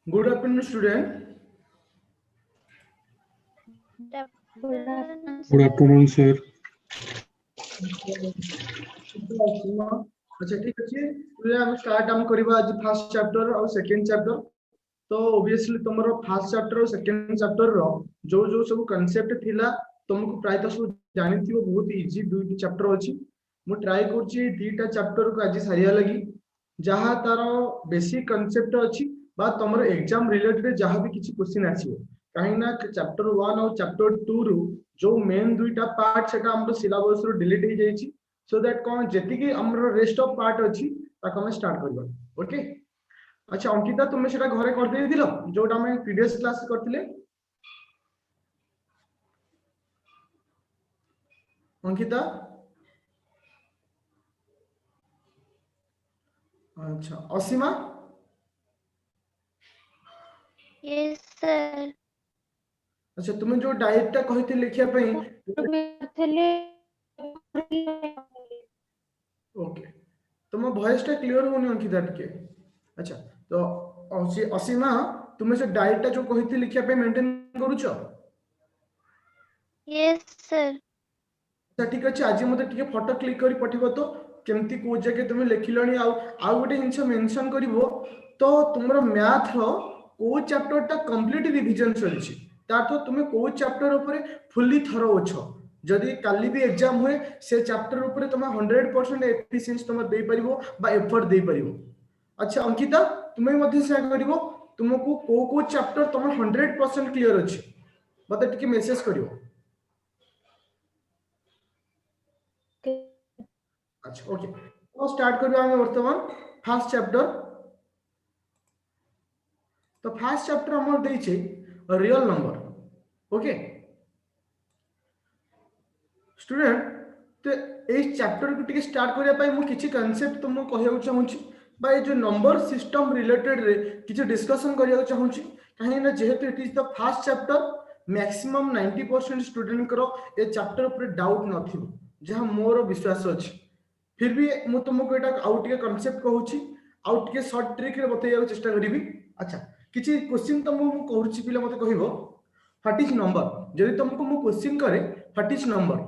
Good afternoon, student. Good afternoon, Good sir. afternoon, sir. अच्छा ठीक अच्छे तुझे हम स्टार्ट हम करिबा आज फर्स्ट चैप्टर और सेकंड चैप्टर तो ऑब्वियसली तुमरो फर्स्ट चैप्टर और सेकंड चैप्टर रो जो जो सब कांसेप्ट थिला तुमको प्राय तो सब जानिथिबो बहुत इजी दुईटी चैप्टर अछि मु ट्राई करछि दीटा चैप्टर को आज सारिया लगी जहां तारो बेसिक कांसेप्ट अछि बा तुमरो एग्जाम रिलेटेड जहां भी किछि क्वेश्चन आसीबो काहे ना चैप्टर 1 और चैप्टर 2 रु जो मेन दुईटा पार्ट सेटा हमरो सिलेबस रो डिलीट हो जाईछि सो दैट कौन जेति कि हमरो रेस्ट ऑफ पार्ट अछि ताको हम स्टार्ट करबा ओके अच्छा अंकिता तुमने सेटा घरे कर देई दिलो जोटा हम प्रीवियस क्लास करथिले अंकिता अच्छा असीमा Yes, sir. अच्छा तुम जो डायरेक्ट टा कहिते लिखिया पई ओके तुम वॉइस टा क्लियर होनी अंकिता टिके अच्छा तो असीमा तुम से डायरेक्ट टा जो कहिते लिखिया पे मेंटेन करूछो Yes, sir. अच्छा ठीक अच्छे आज मते टिके फोटो क्लिक करी पठिबो तो केमती को जगह तुम लिखिलणी आ गोटे जिंस मेंशन करिवो तो तुमरो मैथ रो को चैप्टर टा कंप्लीट रिवीजन सरिछि तातो तुमे को चैप्टर ऊपर फुल्ली थरो अछो जदि काली भी एग्जाम हुए से चैप्टर ऊपर तुम 100% एफिशिएंसी तुम दे परिबो बा एफर्ट दे परिबो अच्छा अंकिता तुमे मध्ये से करिवो तुमको को चैप्टर तुम 100% क्लियर अछि मते टिके मेसेज करिवो अच्छा ओके तो स्टार्ट करबा हम वर्तमान फर्स्ट चैप्टर तो फर्स्ट चैप्टर हमर दै छै रियल नंबर ओके स्टूडेंट तो ए चैप्टर को टिके स्टार्ट करिया पई मु किछि कांसेप्ट तुमको कहयौ चाहूची बा ए जो नंबर सिस्टम रिलेटेड रे किछि डिस्कशन करिया चाहूची काहे ना जेहेतु it is the first chapter maximum 90% student करो ए चैप्टर ऊपर डाउट नथिबो जहां मोर विश्वास अछि फिर भी मु तुमको एटा आउट के कांसेप्ट कहूची आउट के शॉर्ट ट्रिक रे बतैया चेष्टा करिवि अच्छा किछि क्वेश्चन तो मु कहूची पिला मते कहिबो व्हाट इज नंबर जदि तुमको मु क्वेश्चन करे व्हाट इज नंबर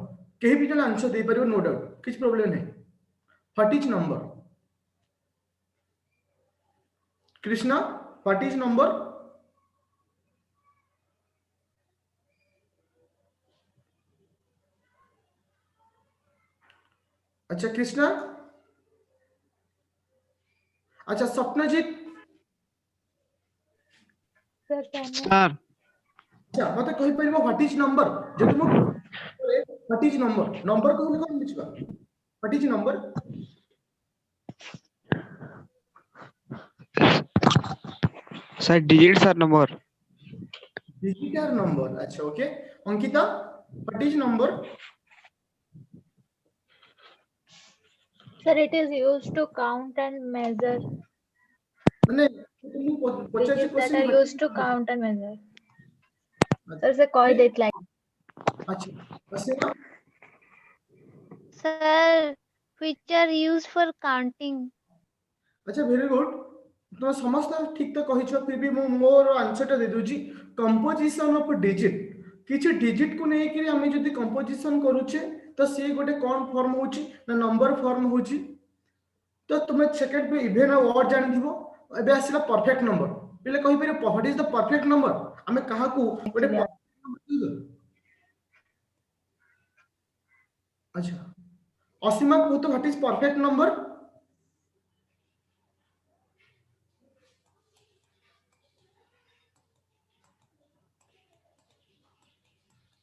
कहीं भी जन आंसर दे पारिबो नो डाउट किछ प्रॉब्लम नहीं what is number Krishna what is number अच्छा कृष्णा अच्छा स्वप्नजीत Sir, can I? Sir, अच्छा मते कहि परिबो व्हाट इज नंबर जदि मु व्हाट इज नंबर नंबर कहले कोन बिचबा what is number sir, digits are number. Digital number अच्छा okay Ankita what is number Sir, it is used to count and measure. माने तुमको पचासी Digits that question are what used to is count and measure. Sir, say call it like. अच्छा असीमा Sir, which are used for counting. अच्छा very good तो समस्त ठीक तो कहि छ फिर भी मो मोर आंसर टा दे दोजी कंपोजिशन ऑफ डिजिट किछि डिजिट को नै कि हम जदी कंपोजिशन करूछे तो से गोटे कोन फॉर्म होची ना नंबर फॉर्म होची तो तुम सेकंड पे इवन वर्ड जान दिबो एबे आसीला परफेक्ट नंबर पहिले कहि पर what is the perfect number हमें कहा को गोटे Actually, perfect number कहि दो। अच्छा असीमा को तो what is perfect number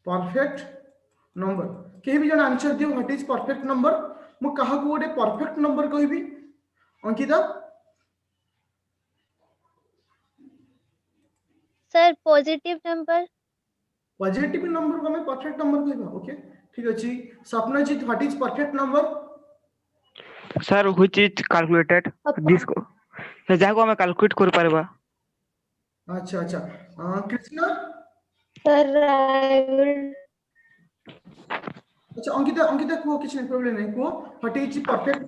perfect number केही भी जन आंसर दियो व्हाट इज परफेक्ट नंबर मु कहा को गोटे परफेक्ट नंबर कहबी Ankita sir, positive number. Positive number को हमें परफेक्ट नंबर कहबा ओके ठीक अछि Swapnajit what is perfect number Sir, which is calculated? This को से जाको हमें calculate कर पारबा. अच्छा अच्छा कृष्णा Sir, I will. अच्छा अंकिता अंकिता को किछ प्रॉब्लम नहीं को व्हाट इज परफेक्ट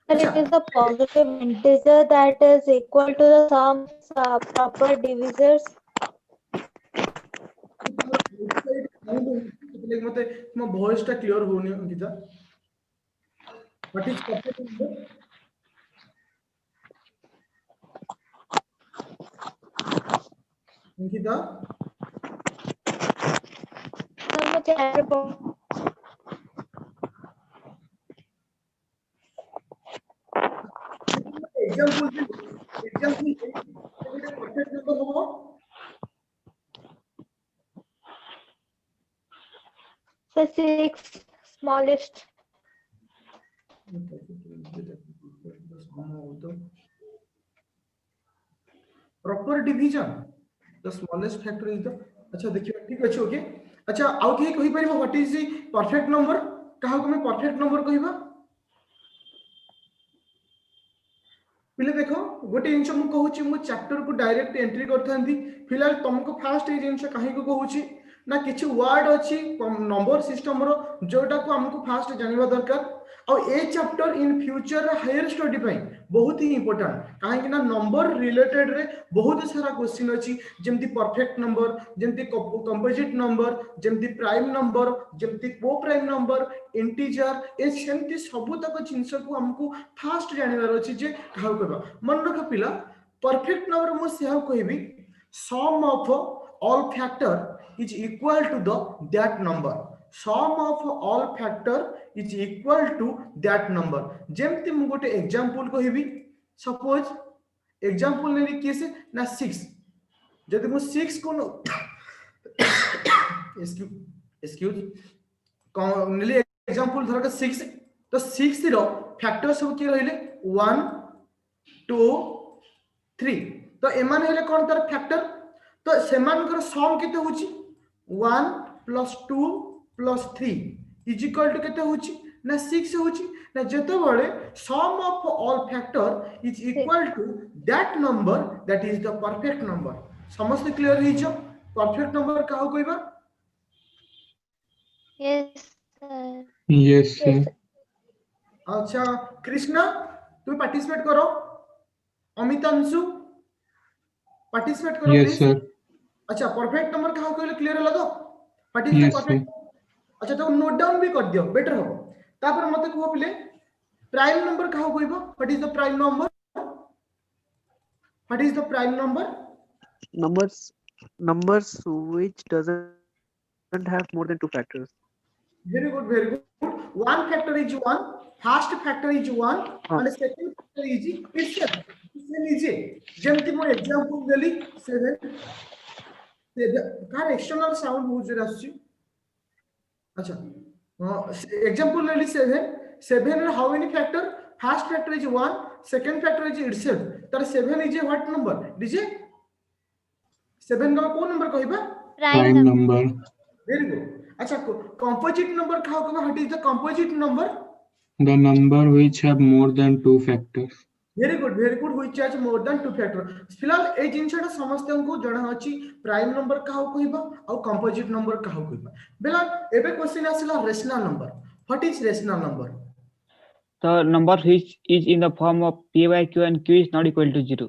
Sir, अच्छा it is a positive integer that is equal to the sum of proper divisors. मते तुम वॉइस टा क्लियर होनी Ankita what is perfect number Ankita Sir, मुझे error एग्जांपल परफेक्ट नंबर हो sir, 6 smallest. Proper division the smallest factor is the अच्छा देखिए ठीक अछि ओके अच्छा आउ के कहि परिबो what is the perfect number कहा को मैं परफेक्ट नंबर कहिबा पिले देखो गोटे जिनस मु कहूची मु चैप्टर को डायरेक्ट एंट्री करथांती फिलहाल तुमको फास्ट ए जिनस काहे को कहूची ना किछि वर्ड अछि नंबर सिस्टम रो जोटा को हमको फास्ट जानिबा दरकार और ए chapter in future higher study पई बहुत ही इंपोर्टेंट काहे कि ना नंबर रिलेटेड रे बहुत सारा क्वेश्चन अछि जेमति परफेक्ट नंबर जेमति कंपोजिट नंबर जेमति प्राइम नंबर जेमति को प्राइम नंबर इंटीजर ए सेमति सब तक जिनस को हमको फास्ट जानिबार अछि जे काउ करबा मन रख पिला परफेक्ट नंबर मु से कहबी sum of all factor is equal to the that number sum of all factor is equal to that number जेमति मु गोटे एग्जांपल कहबी सपोज एग्जांपल नेली केसे ना 6 जदि मु 6 को एक्सक्यूज नेली एग्जांपल धरका 6 तो 6 रो फैक्टर सब के रहले 1 2 3 तो एमान हेले कोन तार फैक्टर तो सेमानकर सम केते होची 1 + 2 + 3 इज इक्वल टू केते होची ना 6 होची ना जतो बळे sum of all factor is equal to that number that is the perfect number समस्त क्लियर हिजो परफेक्ट नंबर काहो कहबा Yes, sir. Yes, sir. अच्छा कृष्णा तू पार्टिसिपेट करो अमितांशु पार्टिसिपेट करो Yes, प्लीज sir. अच्छा परफेक्ट नंबर काहो कहले क्लियर होला तो what is the Yes, sir. Perfect अच्छा तो नोट डाउन भी कर दियो बेटर हो तापर मते को पिले प्राइम नंबर काहो कहबो what is the prime number what is the prime number numbers which doesn't have more than two factors. very good one factor is 1 first factor is 1 and second factor is itself से नीचे जेमति मो example देली 7 car external sound बहुत जरा आछि अच्छा example लेली 7 रे how many factor first factor is 1 second factor is itself तर 7 इज व्हाट नंबर डीजे 7 का कोन नंबर कहबा Prime number. वेरी गुड अच्छा कंपोजिट नंबर काहो कहबा what is the composite number The number which have more than two factors. Very good which has more than two factor फिलहाल ए जिनसटा समस्त को जणा अछि प्राइम नंबर काहो कहबा और कंपोजिट नंबर काहो कहबा बेला एबे क्वेश्चन आसिला rational number what is rational number The number which is in the form of p by q and q is not equal to 0.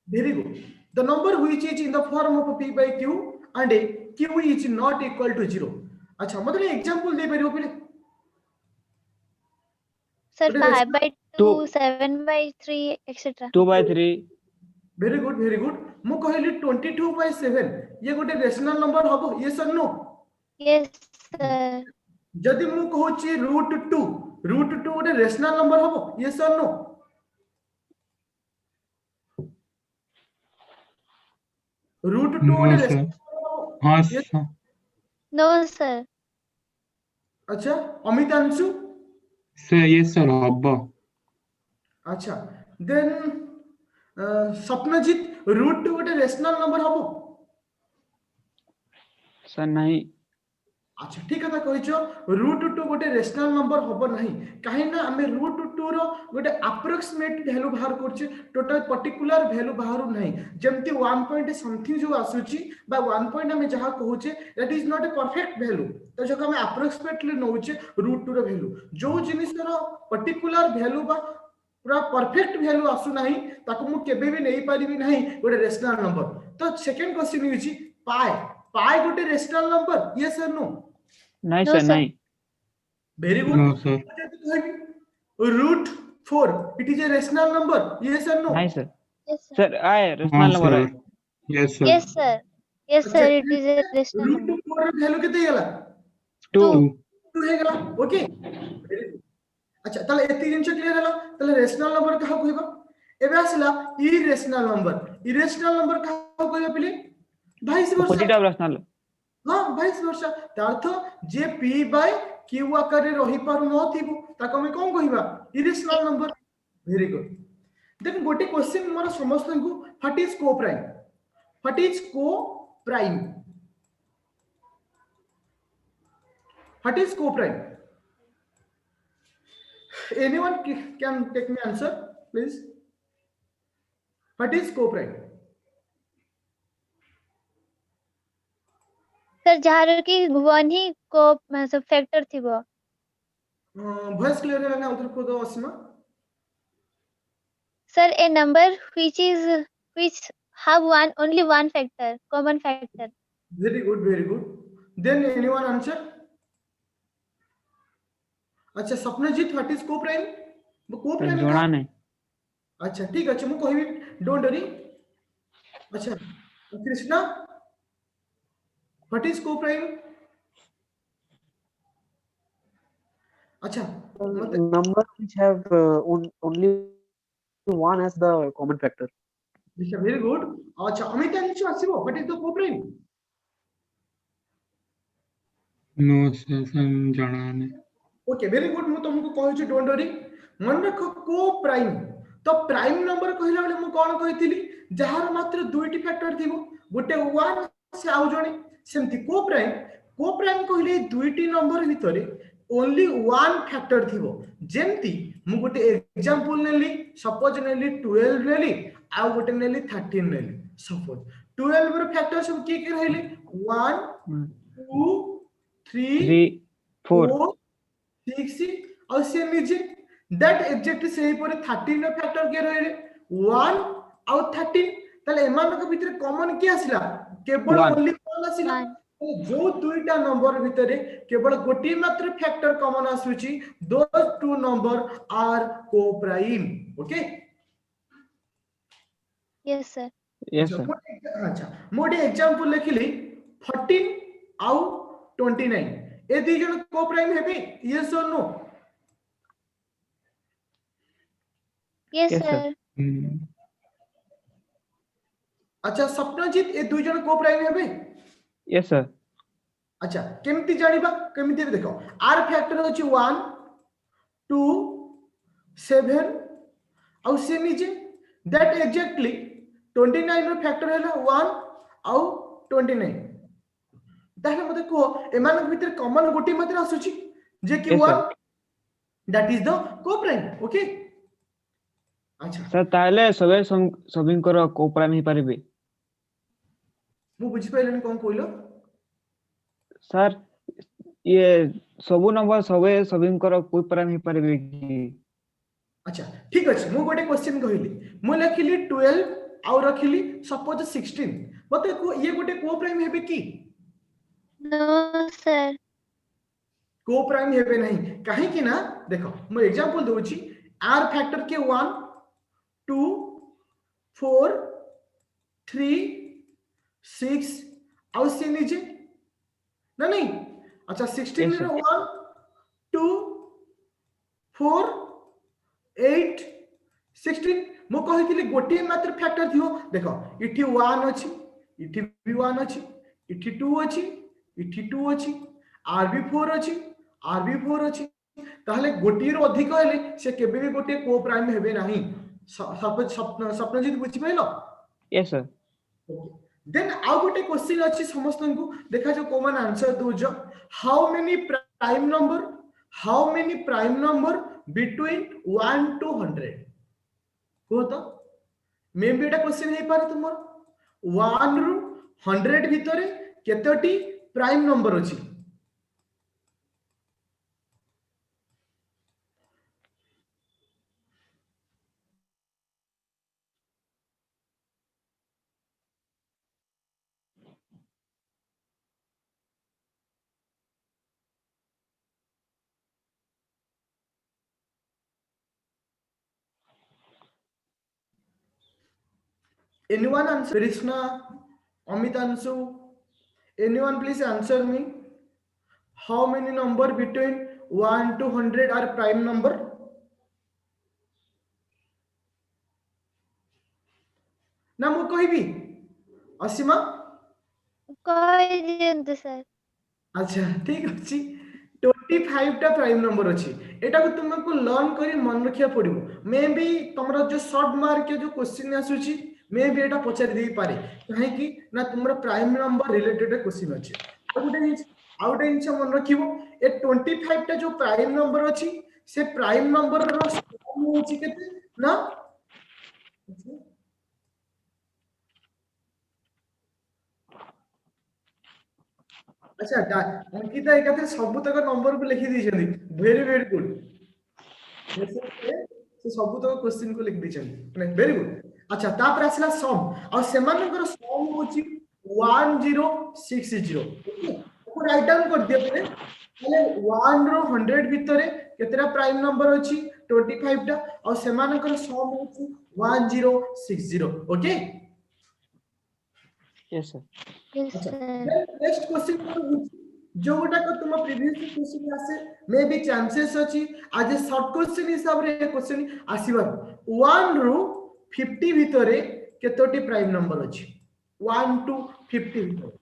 Very good the number which is in the form of p by q and q is not equal to 0 अच्छा मतलब example दे परियो पहिले Sir, What is 5 by 2, 7 by 3, etc. 2 by 3. Very good मु कहली 22 by 7 ये गोटे rational number हबो yes और नो Yes, sir. जदि मु कहूची √2 गोटे रेशनल नंबर हबो यस और नो √2 No, गोटे sir. रेशनल हाँ, Yes. sir. No, sir. अच्छा अमितांशु Sir, yes, sir. हब्बा. अच्छा देन स्वप्नजीत √2 गोटे रेशनल नंबर हबो Sir, nahi. अच्छा ठीक कथा कहिचो √2 गोटे रेशनल नंबर हबो नाही काहे ना हमें √2 रो गोटे अप्रोक्सीमेट वैल्यू बाहर करछे टोटल पर्टिकुलर वैल्यू बाहर नाही जेमति 1 पॉइंट समथिंग जो आसुची बा 1 पॉइंट हमें जहां कहूचे that is not a perfect value तो जको हमें अप्रोक्सीमेटली नउचे √2 रो वैल्यू जो जिनिस रो पर्टिकुलर वैल्यू बा पूरा परफेक्ट वैल्यू आसु नाही ताको मु केबे भी नहीं पारिबी नाही गोटे रेशनल नंबर। तो सेकंड क्वेश्चन होची पाई पाई गोटे रेशनल नंबर यस और नो? नहीं No, सर sir. नहीं। Very good. No, sir. Root 4 it is a rational number yes और नो? नहीं सर। Yes, sir. सर आए No, रेशनल नंबर sir. आए। Yes, sir. Yes, sir. Yes, sir. It is a rational root number. 4 value केते गेला? 2 Two. 2 हे गेला okay. अच्छा ताले एति जिंस क्लियर हला ताले रेशनल नंबर कहा कहबा एबे आसला इरेशनल नंबर कहा कहबा पिले vice versa. Opposite of rational. हां वाइस वर्सा तार्थ जे p बाय q आकार रे रही पारु न थिबो ताको हम कोन कहबा irrational number. Very good. Then गोटे क्वेश्चन मोर समस्त को what is coprime? What is coprime? What is coprime? Anyone can take me answer, please. What is co-prime? Sir, जहाँ की वन ही को मतलब फैक्टर थी वो। Voice clear है ना उधर को दो अस्मा। Sir, a number which have only one factor, common factor. Very good, very good. Then anyone answer? अच्छा सपनाजीत व्हाट इज को-प्राइम? वो को-प्राइम जोड़ा नहीं। अच्छा ठीक अछि मु कहबी डोंट वरी। अच्छा कृष्णा व्हाट इज को-प्राइम? अच्छा मतलब Number which have only one as the common factor. Very good. अच्छा अमित आंसर आसीबो what is the coprime? No, sir. जाना नहीं। Okay very good. मु तुमको कहूची डोंट वरी मन रखो को प्राइम। तो प्राइम नंबर कहला बेले मु कोन कहितली जहार मात्र दुईटी फैक्टर थिबो गोटे 1 से आउ जणे सेमति को प्राइम कहले दुईटी नंबर भितरे ओनली वन फैक्टर थिबो। जेमति मु गोटे एग्जांपल नेली सपोज नेली 12 नेली आ गोटे नेली 13 नेली। सपोज 12 रो फैक्टर सब की रहले 1 2 3 3 4 4 6 और से नीचे दैट एग्जैक्टली सेही परे 13 रो फैक्टर के रहले 1 और 13 तले एमान के भीतर कॉमन के आसिला केवल One. Only one आसिला। जो दुईटा नंबर भितरे केवल गोटी मात्र फैक्टर कॉमन आसुची दोस टू नंबर आर को prime. Okay Yes, sir. Yes sir. अच्छा मोटे एग्जांपल लिखिली 14 आउ 29 ए दी जन को प्राइम हेबे यस और no? Yes, Yes, sir. sir. अच्छा सपनाजीत ए दुई जन को प्राइम हेबे? Yes sir. अच्छा केमती जानिबा केमती देखो आर फैक्टर होची 1 2 7 और से नीचे दैट एग्जैक्टली 29 रो फैक्टर हैला 1 और 29 ताहे मते को एमान भीतर कॉमन गोटी मात्र आसुची जे कि Yes, sir. 1 that is the को प्राइम। ओके अच्छा सर ताले सबे सबिंकर को प्राइम ही पारिबे। मु बुझी पाइलनी कोन कोइलो? सर ये सबु नंबर सबे सबिंकर को प्राइम ही पारिबे कि? अच्छा ठीक अछि मु गोटे क्वेश्चन कहिली मु लिखिली 12 और रखिली सपोज 16 मते को ये गोटे को प्राइम हेबे की? No, sir. को प्राइम हेबे नहीं काहे कि ना देखो मु एग्जांपल दोची आर फैक्टर के 1 2 4 3 6 और से नीचे ना नहीं। अच्छा 16 Yes, में sir. 1 2 4 8 16 मु कहितली गोटे मात्र फैक्टर थियो देखो इठी 1 अछि इठी भी 1 अछि इठी 2 अछि इठी 2 अछि आर भी 4 अछि आर भी 4 अछि ताहले गोटी रो अधिक हेले से केबे भी गोटे को प्राइम हेबे नाही। सपनाजीत बुझि पाइलो? Yes sir. देन आउ गोटे क्वेश्चन अछि समस्त को देखा जो कॉमन आंसर दो जो how many prime number between 1 to 100 को तो मे बी एटा क्वेश्चन हे पारे तुमर 1 रु 100 भितरे केतोटी प्राइम नंबर अछि? Anyone answer? Krishna, Amitansu, anyone please answer me. How many number between 1 to 100 are prime number? ना मु कहबी असीमा कहि दियंतु सर। अच्छा ठीक अच्छी 25 टा प्राइम नंबर अच्छी एटा को तुमको लर्न करी मन रखिया पड़िबो मे बी तुमरा जो शॉर्ट मार्क के जो क्वेश्चन आसुची मे बी एटा पचारि दे पारे काहे कि ना तुमरा प्राइम नंबर रिलेटेड क्वेश्चन अछि आउटे इंच मन रखिबो ए 25 टा जो प्राइम नंबर अछि से प्राइम नंबर रो सम होची केते ना अच्छा अंकिता एकाथे सब तक नंबर को लिखि दी वेरी वेरी गुड से सब तक क्वेश्चन को लिखि दी वेरी गुड अच्छा तापर आसला सम और सेमानकर सम होची 1060 ओके को राइट डाउन कर दिया पहले पहले 1 रो 100 भितरे केतेरा प्राइम नंबर अछि 25 टा और सेमानकर सम होची 1060 ओके यस सर यस अच्छा सर। नेक्स्ट क्वेश्चन जो गोटा को तुम प्रीवियस क्वेश्चन आसे मे बी चांसेस अछि आज शॉर्ट क्वेश्चन हिसाब रे क्वेश्चन आसीबार 1 रो 50 भितरे केतोटी प्राइम नंबर अछि 1 टू 50 भितरे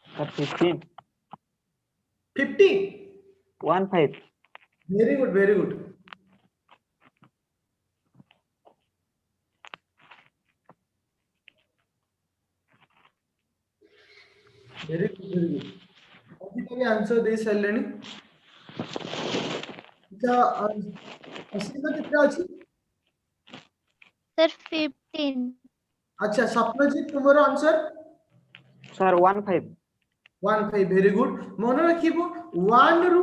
sir 15 50 15 very good very good very good अभी तो आंसर दे सारलेनी अच्छा असीमा कितना अछि सर 15। अच्छा सपनजीत तुम्हारा आंसर सर 15 15 वेरी गुड मन रखिबो 1 रु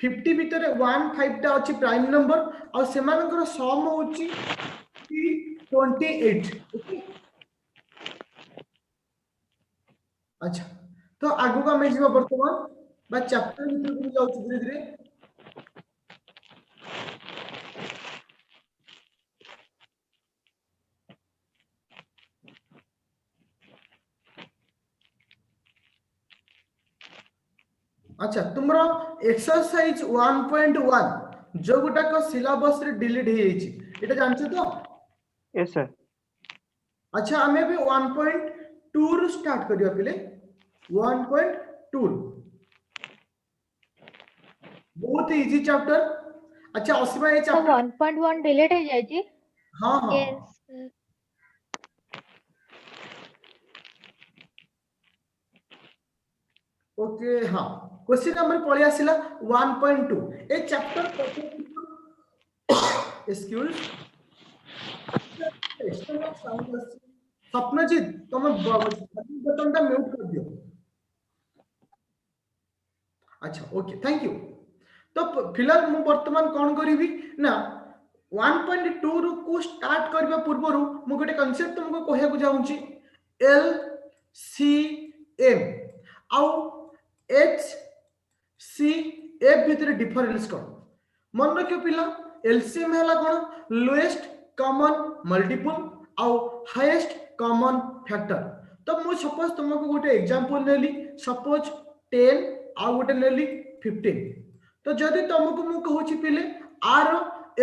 50 भितरे 15 टा अछि प्राइम नंबर और सेमानकर सम होची 28 ओके अच्छा तो आगु का मैं जीवा वर्तमान बा चैप्टर भितर को जाउ धीरे धीरे अच्छा तुमरो एक्सरसाइज 1.1 जो गोटा को सिलेबस रे डिलीट हे जाइछि एटा जानछ तो यस सर अच्छा हमें भी 1.2 रु स्टार्ट करियो पहले 1.2 बहुत इजी चैप्टर अच्छा असीमा ये तो चैप्टर 1.1 डिलीट हो जाए जी। हां हां यस सर। ओके हां क्वेश्चन नंबर पळे आसिला 1.2 ए चैप्टर एक्सक्यूज एक्सटर्नल साउंड स्वप्नजीत तुम बटन टा म्यूट कर दियो अच्छा ओके थैंक यू तो फिलहाल मु वर्तमान कोन करिवि ना 1.2 रु को स्टार्ट करबा पूर्व रु मु गोटे कांसेप्ट तुमको कहया को जाउची एल सी एम आउ एच सी एफ भितर डिफरेंस कोन मन रखियो पिला एलसीएम हैला कोन लोएस्ट कॉमन मल्टीपल आउ हाईएस्ट कॉमन फैक्टर तो मु सपोज तुमको गोटे एग्जांपल लेली सपोज 10 आउ गोटे लेली 15 तो जदि तुमको मु कहूची पिले आर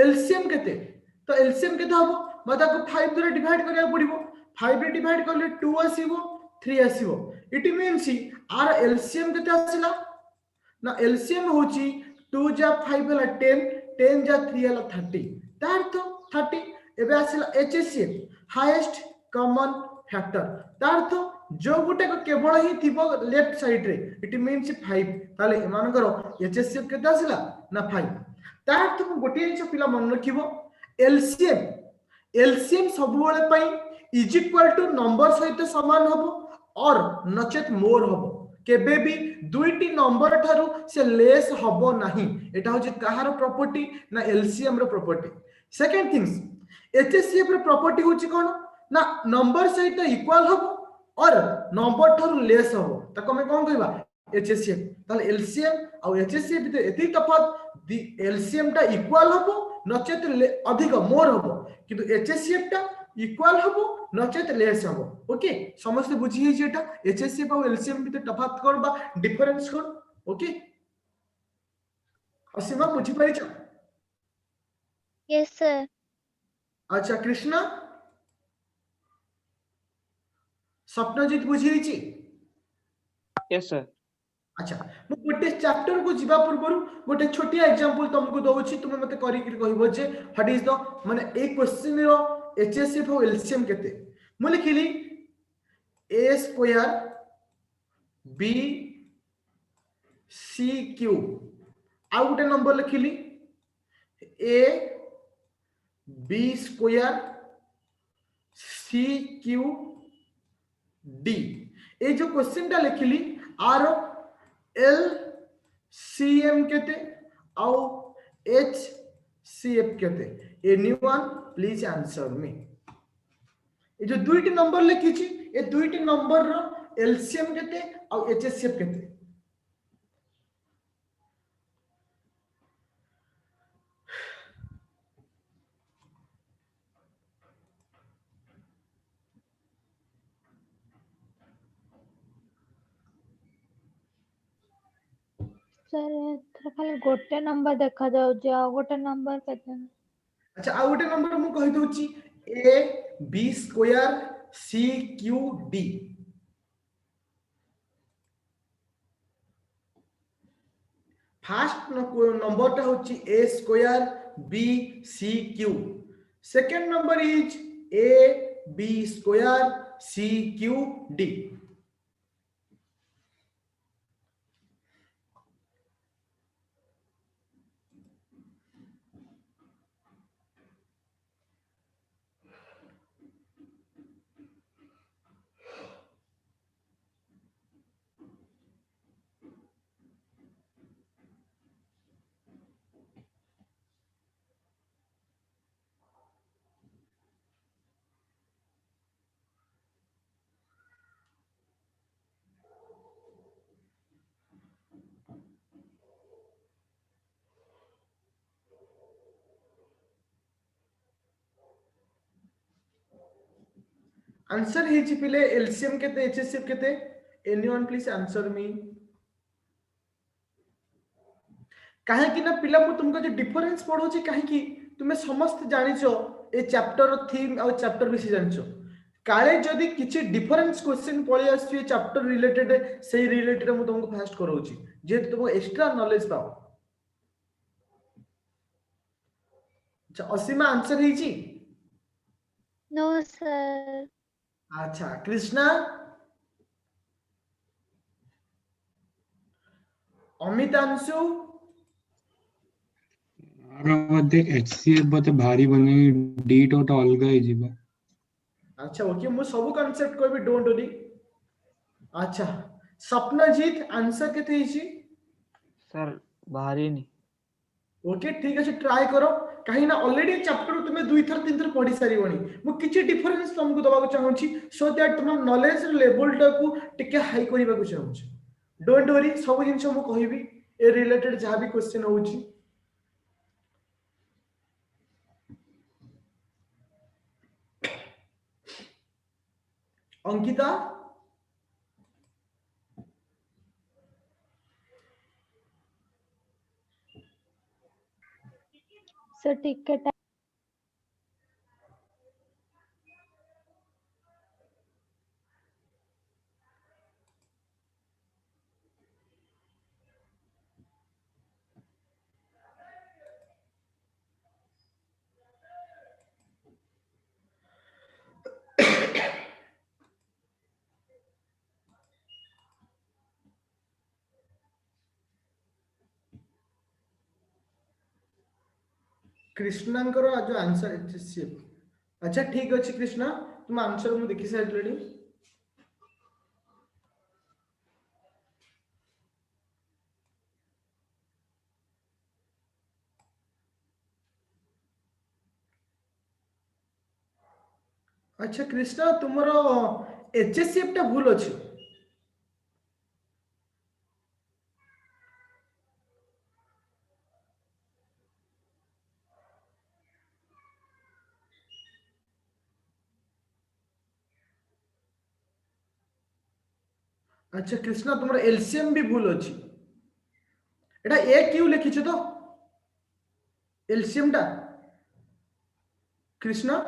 एलसीएम केते तो एलसीएम केते हबो मता को 5 द्वारा डिवाइड करिया पड़िबो 5 रे डिवाइड करले 2 आसीबो 3 आसीबो इट मींस आर एलसीएम केते आसिला ना एलसीएम होची 2 जा 5 हला 10 10 जा 3 हला 30 तार तो 30 एबे आसिला एचसीएफ हाईएस्ट कॉमन फैक्टर तार तो जो गुटे को केवल ही थिबो लेफ्ट साइड रे इट मींस 5 ताले एमानकर एचसीएफ केते आसिला ना 5 तार तो गोटे इंच पिला मन रखिबो एलसीएम सब बेले पई इज इक्वल टू नंबर सहित समान हबो और नचेत मोर हबो केबे भी दुईटी नंबर ठारू से लेस हबो नाही एटा होची कहार प्रॉपर्टी ना एलसीएम रो प्रॉपर्टी सेकंड थिंग्स एचसीएफ रो प्रॉपर्टी होची कोन ना नंबर सहित इक्वल हबो और नंबर ठार लेस हो ताको हमें कोन कहबा एचसीएफ ताले एलसीएम और एचसीएफ भितर एति तफात एलसीएम टा इक्वल हबो नचेत अधिक मोर हबो किंतु एचसीएफ टा इक्वल हबो नचेत लेस हबो ओके समस्त बुझी हे जेटा एचसीएफ और एलसीएम भितर तफात करबा डिफरेंस कर ओके असीमा बुझी पाइछ Yes, sir. अच्छा कृष्णा स्वप्नजीत बुझी हिची yes sir अच्छा मु गोटे चैप्टर को जीवा पूर्व गोटे छोटिया एग्जांपल तुमको दउछि तुमे मते करि कि कहबो जे व्हाट इज द माने ए क्वेश्चन रो एचएसएफ और एलसीएम केते मु लिखिली a square b c q आ गोटे नंबर लिखिली a b square c q d ए जो क्वेश्चन टा लिखिली आर एल सी एम केते आउ एच सी एफ केते एनीवन प्लीज आंसर मी ए जो दुईटी नंबर लिखी छी ए दुईटी नंबर रो एलसीएम केते आउ एचएसएफ केते Sir, एथरा खाली गोटे नंबर देखा जाउची आ गोटे नंबर केते अच्छा आ गोटे नंबर मु कहि दोची A B square C Q D first number टा होची A square B C Q second number is A B square C Q D answer हिची पिले एलसीएम केते एचएसएफ केते एनीवन प्लीज आंसर मी काहे कि ना पिला मु तुमको जे डिफरेंस पढोची काहे कि तुमे समस्त जानिछो ए चैप्टर थीम और चैप्टर विषय जानिछो काले जदी किछि डिफरेंस क्वेश्चन पळि आसी ए चैप्टर रिलेटेड सेही रिलेटेड मु तुमको फास्ट करौची जे तुमको एक्स्ट्रा नॉलेज पाओ अच्छा असीमा आंसर हिची नो सर अच्छा कृष्णा अमितांशु आरो बदे एचसीएफ बते भारी बने डी डॉट अलगा हे जिबा अच्छा ओके मु सब कांसेप्ट कहबी डोंट वरी अच्छा स्वप्नजीत आंसर केते हिची sir बाहरी नहीं ओके ठीक अछि ट्राई करो कहीं ना ऑलरेडी चैप्टर तुमे दुई थर तीन थर पढ़ी सारिवणी मु किछि डिफरेंस तुमको दबाको चाहूची सो दैट तुम नॉलेज लेवल टा को टिके हाई करिबा को चाहूची डोंट वरी सब जिंस मु कहिबी ए रिलेटेड जहां भी क्वेश्चन होउची अंकिता सर टिकट कृष्णांकर जो आंसर एचसीएफ अच्छा ठीक अछि कृष्णा तुम आंसर मु देखि साइडलेडी अच्छा कृष्णा तुमरो HCF टा भूल अछि। अच्छा कृष्णा तुमर एलसीएम भी भूल अछि। एटा ए क्यू लिखिछ तो एलसीएम टा कृष्णा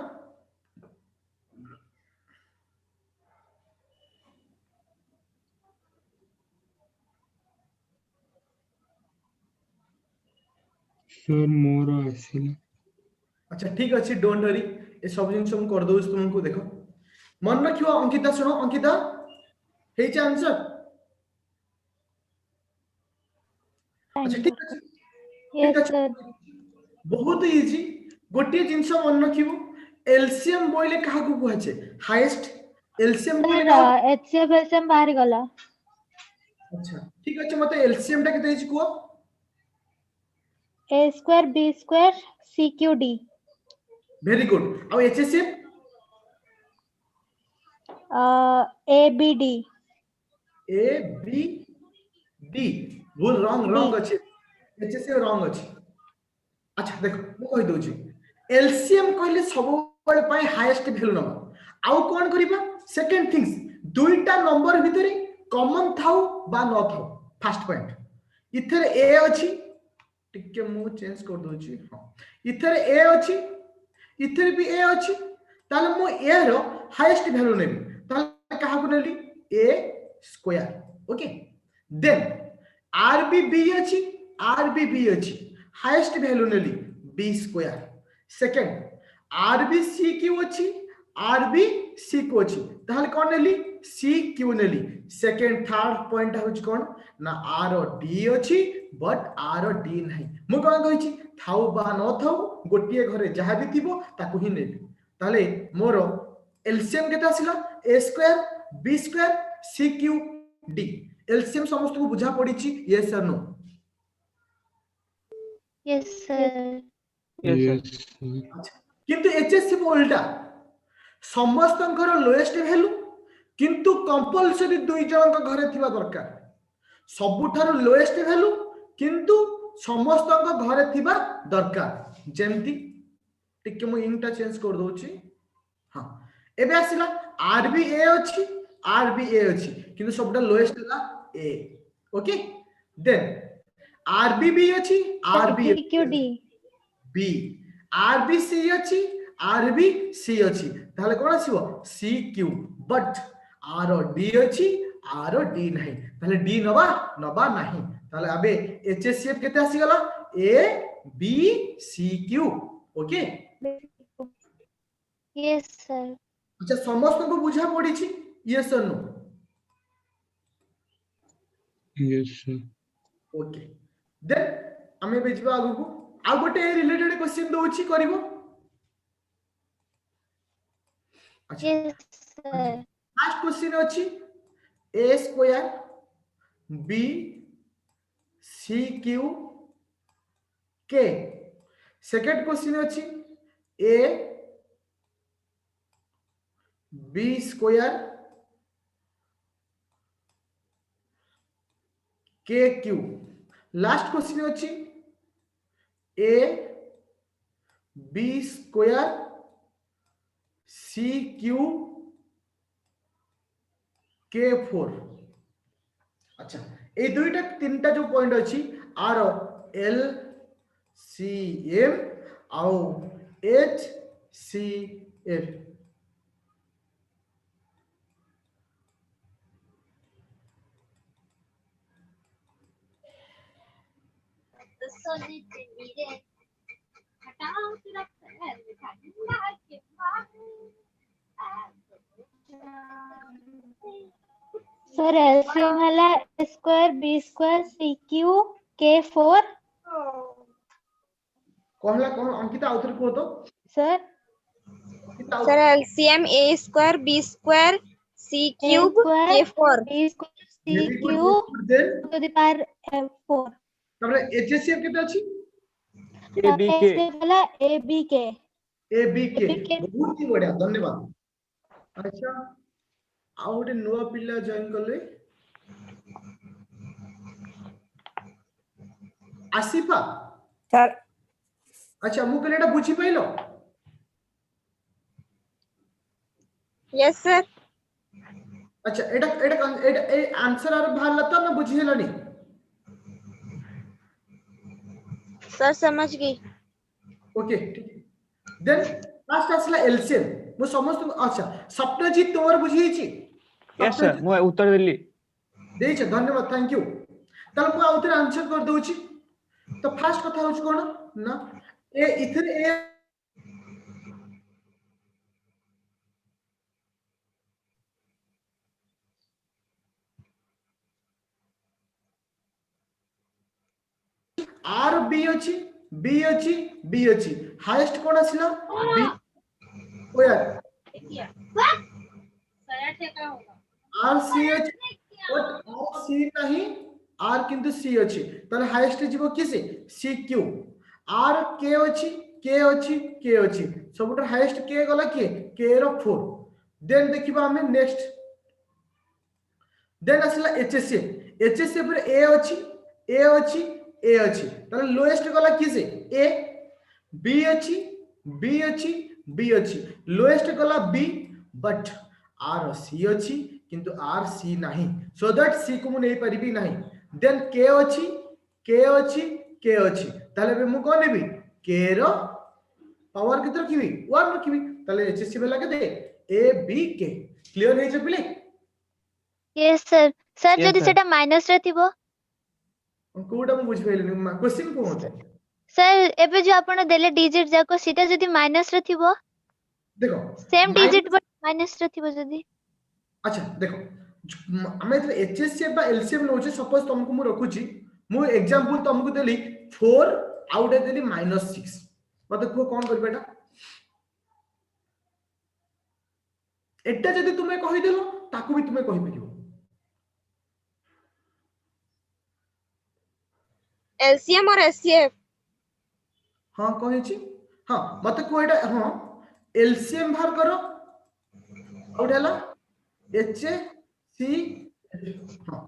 सर मोर आसिला। अच्छा ठीक अच्छे डोंट वरी ए सब जिन हम कर दउ तुमको देखो मन रखियो अंकिता सुनो अंकिता हे छ आंसर। अच्छा ठीक अछि ठीक Yes, अछि sir. बहुत इजी गोटे जिंस मन रखियो एलसीएम बोइले काहा को कहै छै हाईएस्ट एलसीएम बोइले Sir, काहा। HCF LCM बाहर गला। अच्छा ठीक अछि मते एलसीएम टा केते अछि को A square B square CQD. Very good आ HSF ABD. A B D भूल रॉन्ग D. रॉन्ग अछि एचएसएफ रॉन्ग अछि। अच्छा देखो मु कहि दउ छी एलसीएम कहले सब बळे पय हाईएस्ट वैल्यू नंबर आउ कोन करिबा सेकंड थिंग्स दुईटा नंबर भितरे कॉमन थाउ बा न थाउ फर्स्ट पॉइंट इथरे ए अछि टिके मु चेंज कर दउ छी हां इथरे ए अछि इथरे भी ए अछि ताले मु ए रो हाईएस्ट वैल्यू नेबी ताले कहा को नेली ए स्क्वायर ओके देन आरबी अछि आरबी अछि हाईएस्ट वैल्यू नेली बी स्क्वायर सेकंड आरबी सी क्यू अछि आरबी सी को अछि ताले कोन नेली सी क्यू नेली सेकंड थर्ड पॉइंट होच कोन ना आर डी अछि बट आर डी नहीं मु कोन कहि छी थाउ बा न थाउ गोटिए घरे जहा भी थिबो ताकू ही नेबी ताले मोर एलसीएम केता आसिला A square B square C Q D LCM समस्त को बुझा पड़ी छी यस और no Yes, sir. Yes, sir. Yes sir. अच्छा किंतु एचएससी उल्टा समस्तंकर लोएस्ट वैल्यू किंतु कंपलसरी दुई जन घरे थिबा दरकार सबुठार लोएस्ट वैल्यू किंतु समस्तंक घरे थिबा दरकार जेमती टिके मु इंटा चेंज कर दउ छी हां एबे आसिला आरबी ए अछि आरबी ए अछि किंतु सबटा लोएस्ट ला ए ओके देन आरबी अछि आरबी CQD. बी आरबीसी अछि आरबीसी अछि ताले कोन आसीबो सी क्यू बट आर डी अछि आर डी नहीं ताले डी नबा नहीं ताले अबे एचएसएफ केते आसी गला A B C Q okay. Yes, sir. अच्छा समस्त को बुझा पड़ी छी यस और no yes sir. Okay then हमें बेजबा आगु को आ गोटे रिलेटेड क्वेश्चन दोछि करिवो। अच्छा Yes, sir. लास्ट क्वेश्चन अछि A square B C Q के सेकंड क्वेश्चन अछि ए बी स्क्वायर के क्यू लास्ट क्वेश्चन अछि A B square C Q के फोर। अच्छा ए दुईटा तीनटा जो पॉइंट अछि आर एल सी एम आउ H C F Sir, LCM हला A square B square CQ K4. कहला कौन अंकिता आउथर को तो Sir, Ankita sir LCM A square B square C A cube square के four B square very good CQ then to the power 4. तबरे HCF केते अछि A B K. LCM हला ABK. A B K ABK. बहुत ही बढ़िया धन्यवाद। अच्छा आ गोटे नुआ पिला जॉइन करले आसिफा सर अच्छा मु कहले एटा बुझी पाइलो yes sir अच्छा एटा एटा एटा ए आंसर आर बाहरला तो ना बुझी हेलानी sir समझ गई ओके ठीक देन लास्ट आसला एलसीएम मु समस्त अच्छा सप्तजीत तोर बुझी छी यस सर मु उत्तर देली देछ धन्यवाद थैंक यू तल को आउथरे आंसर कर दउची तो फर्स्ट कथा होछ कोन ना ए इथरे ए आर बी अछि बी अछि बी अछि हाईएस्ट कोन आसिला बी ओ यार आर सी एच बट आर सी नहीं आर किंतु सी अछि तने हाईएस्ट जीवो किसे सी क्यू आर के अछि के अछि के अछि सबटर हाईएस्ट के गला के रो 4 देन देखिबा हमें नेक्स्ट देन असला एचएससी पर ए अछि ए अछि ए अछि तने लोएस्ट गला किसे ए बी अछि बी अछि बी अछि लोएस्ट गला बी बट आर सी अछि किंतु आर सी नहीं सो दैट सी को मु नहीं परिबी नहीं देन के अछि के अछि के अछि ताले बे मु कोन नेबी के रो पावर कित रखिबी 1 रखिबी ताले एचएससी बेला के दे ए बी के क्लियर हे जे पिले यस सर सर Yes, जदि sir. सेटा माइनस रे थिबो कोडा मु बुझ पाइलिनी क्वेश्चन को होते सर एबे जो आपण देले डिजिट जाको सेटा जदि माइनस रे थिबो देखो same digit minus but minus रे थिबो जदि अच्छा देखो हमें इधर एचएससी बा एलसीएम नोचे सपोज तुमको मु रखुची मु एग्जांपल तुमको देली 4 आउट देली -6 मते को कोन करबे एटा एटा जदी तुमे कहि देलो ताकू भी तुमे कहि परिबो LCM और SCF हां कहि छी हां मते को एटा हां एलसीएम बाहर करो आउट हैला एच सी हां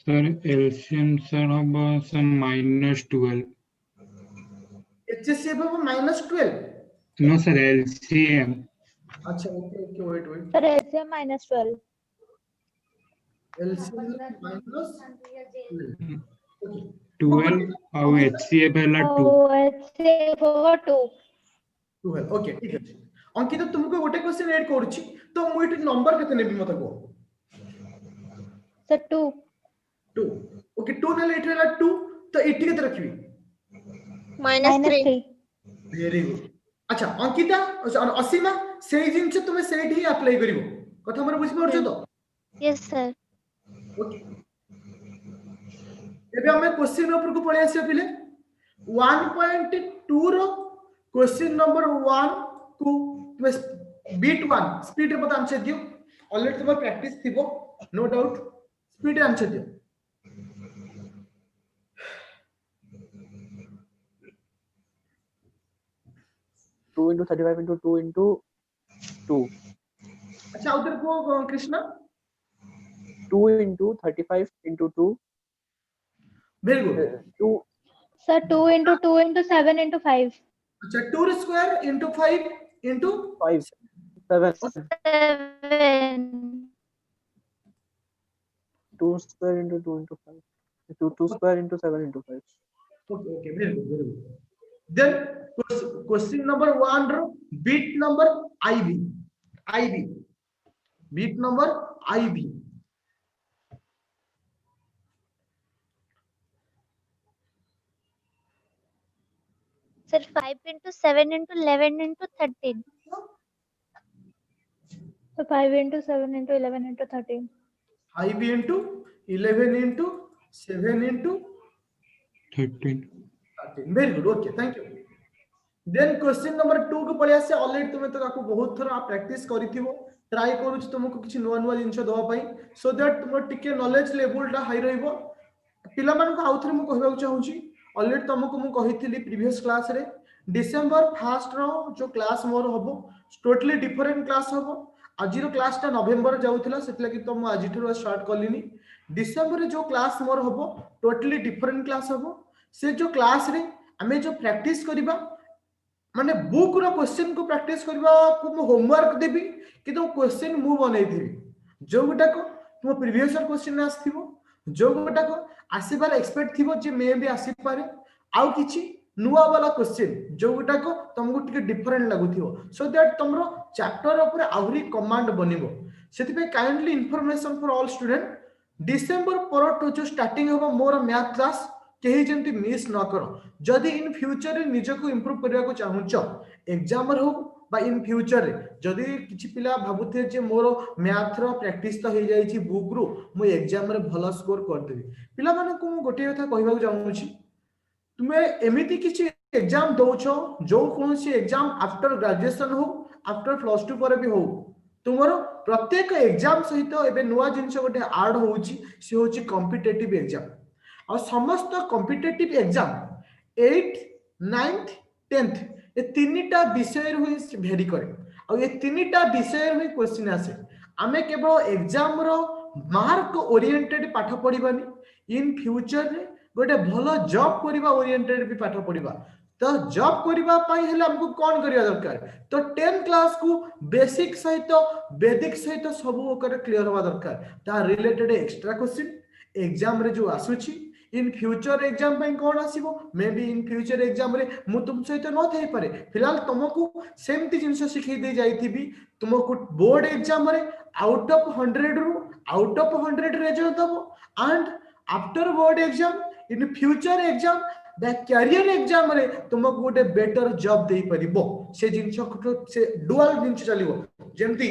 सर एलसीएम सर हबो सर -12 एचएससी बाबू -12 नो सर एलसीएम अच्छा ओके ओके वेट सर ऐसे -12 एलसीएम -12 ओके 12 और एचसीएफ हैला 2 ओ ऐसे होगा 2 12 ओके ठीक है अंकित तुमको गोटे क्वेश्चन ऐड करूची तो मु एटी नंबर केते नेबी मते को सर 2 2 ओके 2 नेले एटी हैला 2 तो एटी केते रखिबी -3 वेरी गुड अच्छा अंकिता असीमा सेही जिंस तुमे सेही ही अप्लाई करिवो कथा हमर बुझि परछो तो यस सर ओके एबे हमें क्वेश्चन ऊपर को पळे आसे पिले 1.2 रो क्वेश्चन नंबर 1 को बीट 1 स्पीड रे मत आंसर दियो ऑलरेडी तुम प्रैक्टिस थिबो नो डाउट स्पीड रे आंसर दियो 2 into 35 into 2 into 2. अच्छा उधर को Krishna 2 into 35 into 2. Very good 2. Sir 2 into 2 into 7 into 5 अच्छा 2 square into 5 into 5. 7. 7 2 square into 2 into 5. 2 square into 7 into 5. okay okay very good then question number 1 रो bit number ib bit number ib sir 5 into 7 into 11 into 13 so 5 into 7 into 11 into 13 5 into 11 into 7 into 13 13 very good okay thank you then question number 2 को पळे आसे already तुमे तो काकू बहुत थरा practice करिथिबो try करूछ तुमको किछि नुवा नुवा जिंस दवा पई सो दैट तुम टिके नॉलेज लेवल टा हाई रहइबो पिला मान को आउथरे मु कहबा चाहूची ऑलरेडी तुमको मु कहिथिली प्रीवियस क्लास रे डिसेंबर फर्स्ट रो जो क्लास मोर हबो टोटली डिफरेंट क्लास हबो। आज क्लास टा नवेम्बर जाउथिला सेतला कि तो आज स्टार्ट कलिनी। डिसेंबर जो क्लास मोर हबो टोटली डिफरेंट क्लास हबो। से जो क्लास रे हमें जो प्रैक्टिस करिबा माने बुक रो क्वेश्चन को प्रैक्टिस करबा को मो होमवर्क देबी कि तो क्वेश्चन मु बनै थिबी जो गोटा को तुम प्रीवियस ईयर क्वेश्चन आस्थिबो जो गोटा को आसीबार एक्सपेक्ट थिबो जे मे भी आसी पारे आउ किछि नुवा वाला क्वेश्चन जो गोटा को तुमको टिके डिफरेंट लागुथिबो सो दैट तुमरो चैप्टर ऊपर आउरी कमांड बनिबो। सेति पे kindly information for all student December पर जो स्टार्टिंग होबो मोर मैथ क्लास कहीं जंती मिस न करो। जदि इन फ्यूचर रे निजको इंप्रूव करबा को चाहूचो एग्जाम रो बा इन फ्यूचर रे जदि किछि पिला भाबुथे जे मोर मैथ रो प्रैक्टिस तो हे जाई छी बुक रो मु एग्जाम रे भलो स्कोर कर देबी पिला माने को गोटे कथा कहबा को चाहू छी तुमे एमिति किछि एग्जाम दोछो जो कोनसी एग्जाम आफ्टर ग्रेजुएशन हो आफ्टर प्लस 2 पर भी हो तुमरो प्रत्येक एग्जाम सहित एबे नुवा जिंस गोटे ऐड होउची से होची कॉम्पिटिटिव एग्जाम और समस्त competitive exam 8th 9th 10th ये तीनटा विषय रे भेरी करे और ये तीनटा विषय रे क्वेश्चन आसे आमे केवल एग्जाम रो मार्क ओरिएंटेड पाठ पढिबानी इन फ्यूचर रे गोटे भलो जॉब करबा ओरिएंटेड भी पाठ पढिबा। तो जॉब करबा पई हेले हमको कोन करिया दरकार तो 10th क्लास को बेसिक सहित वैदिक सहित सब ओकर क्लियर होबा दरकार ता रिलेटेड एक्स्ट्रा क्वेश्चन एग्जाम रे जो आसुची इन फ्यूचर एग्जाम पे कौन आसीबो maybe in future exam रे मु तुम सहित न थाई पारे फिलहाल तुमको सेमती जिंस सिखै दे जाईथिबी तुमको बोर्ड एग्जाम रे आउट ऑफ 100 रू आउट ऑफ 100 रिजल्ट दबो and after board exam in future exam the career exam रे तुमको गोटे बेटर जॉब देई परिबो से जिंस को से डुअल जिंस चलिबो जेमती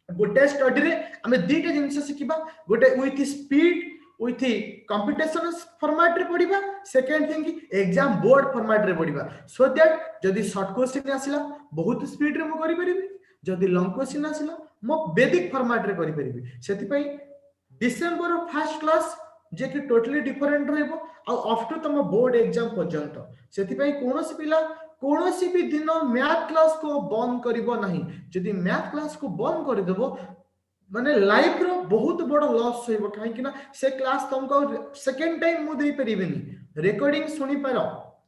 गोटे स्टडी रे हमें दीटा जिंस सिखिबा गोटे with speed with computational format रे पढिबा second thing exam board format रे पढिबा सो दैट जदी शॉर्ट क्वेश्चन आसिला बहुत स्पीड रे म करि परिबी जदी लॉन्ग क्वेश्चन आसिला म वैदिक फॉर्मेट रे करि परिबी सेति पई डिसेंबर फर्स्ट क्लास जे कि टोटली डिफरेंट रहबो आ आफ्टर तम बोर्ड एग्जाम पर्यंत सेति पई कोनोसी पिला कोनोसी भी दिन मैथ क्लास को बंद करिवो नाही जदी मैथ क्लास को बंद कर देबो माने लाइफ रो बहुत बड़ लॉस होइबो काहे कि ना से क्लास तुमको सेकंड टाइम मु देई परिबेनी रिकॉर्डिंग सुनी पारो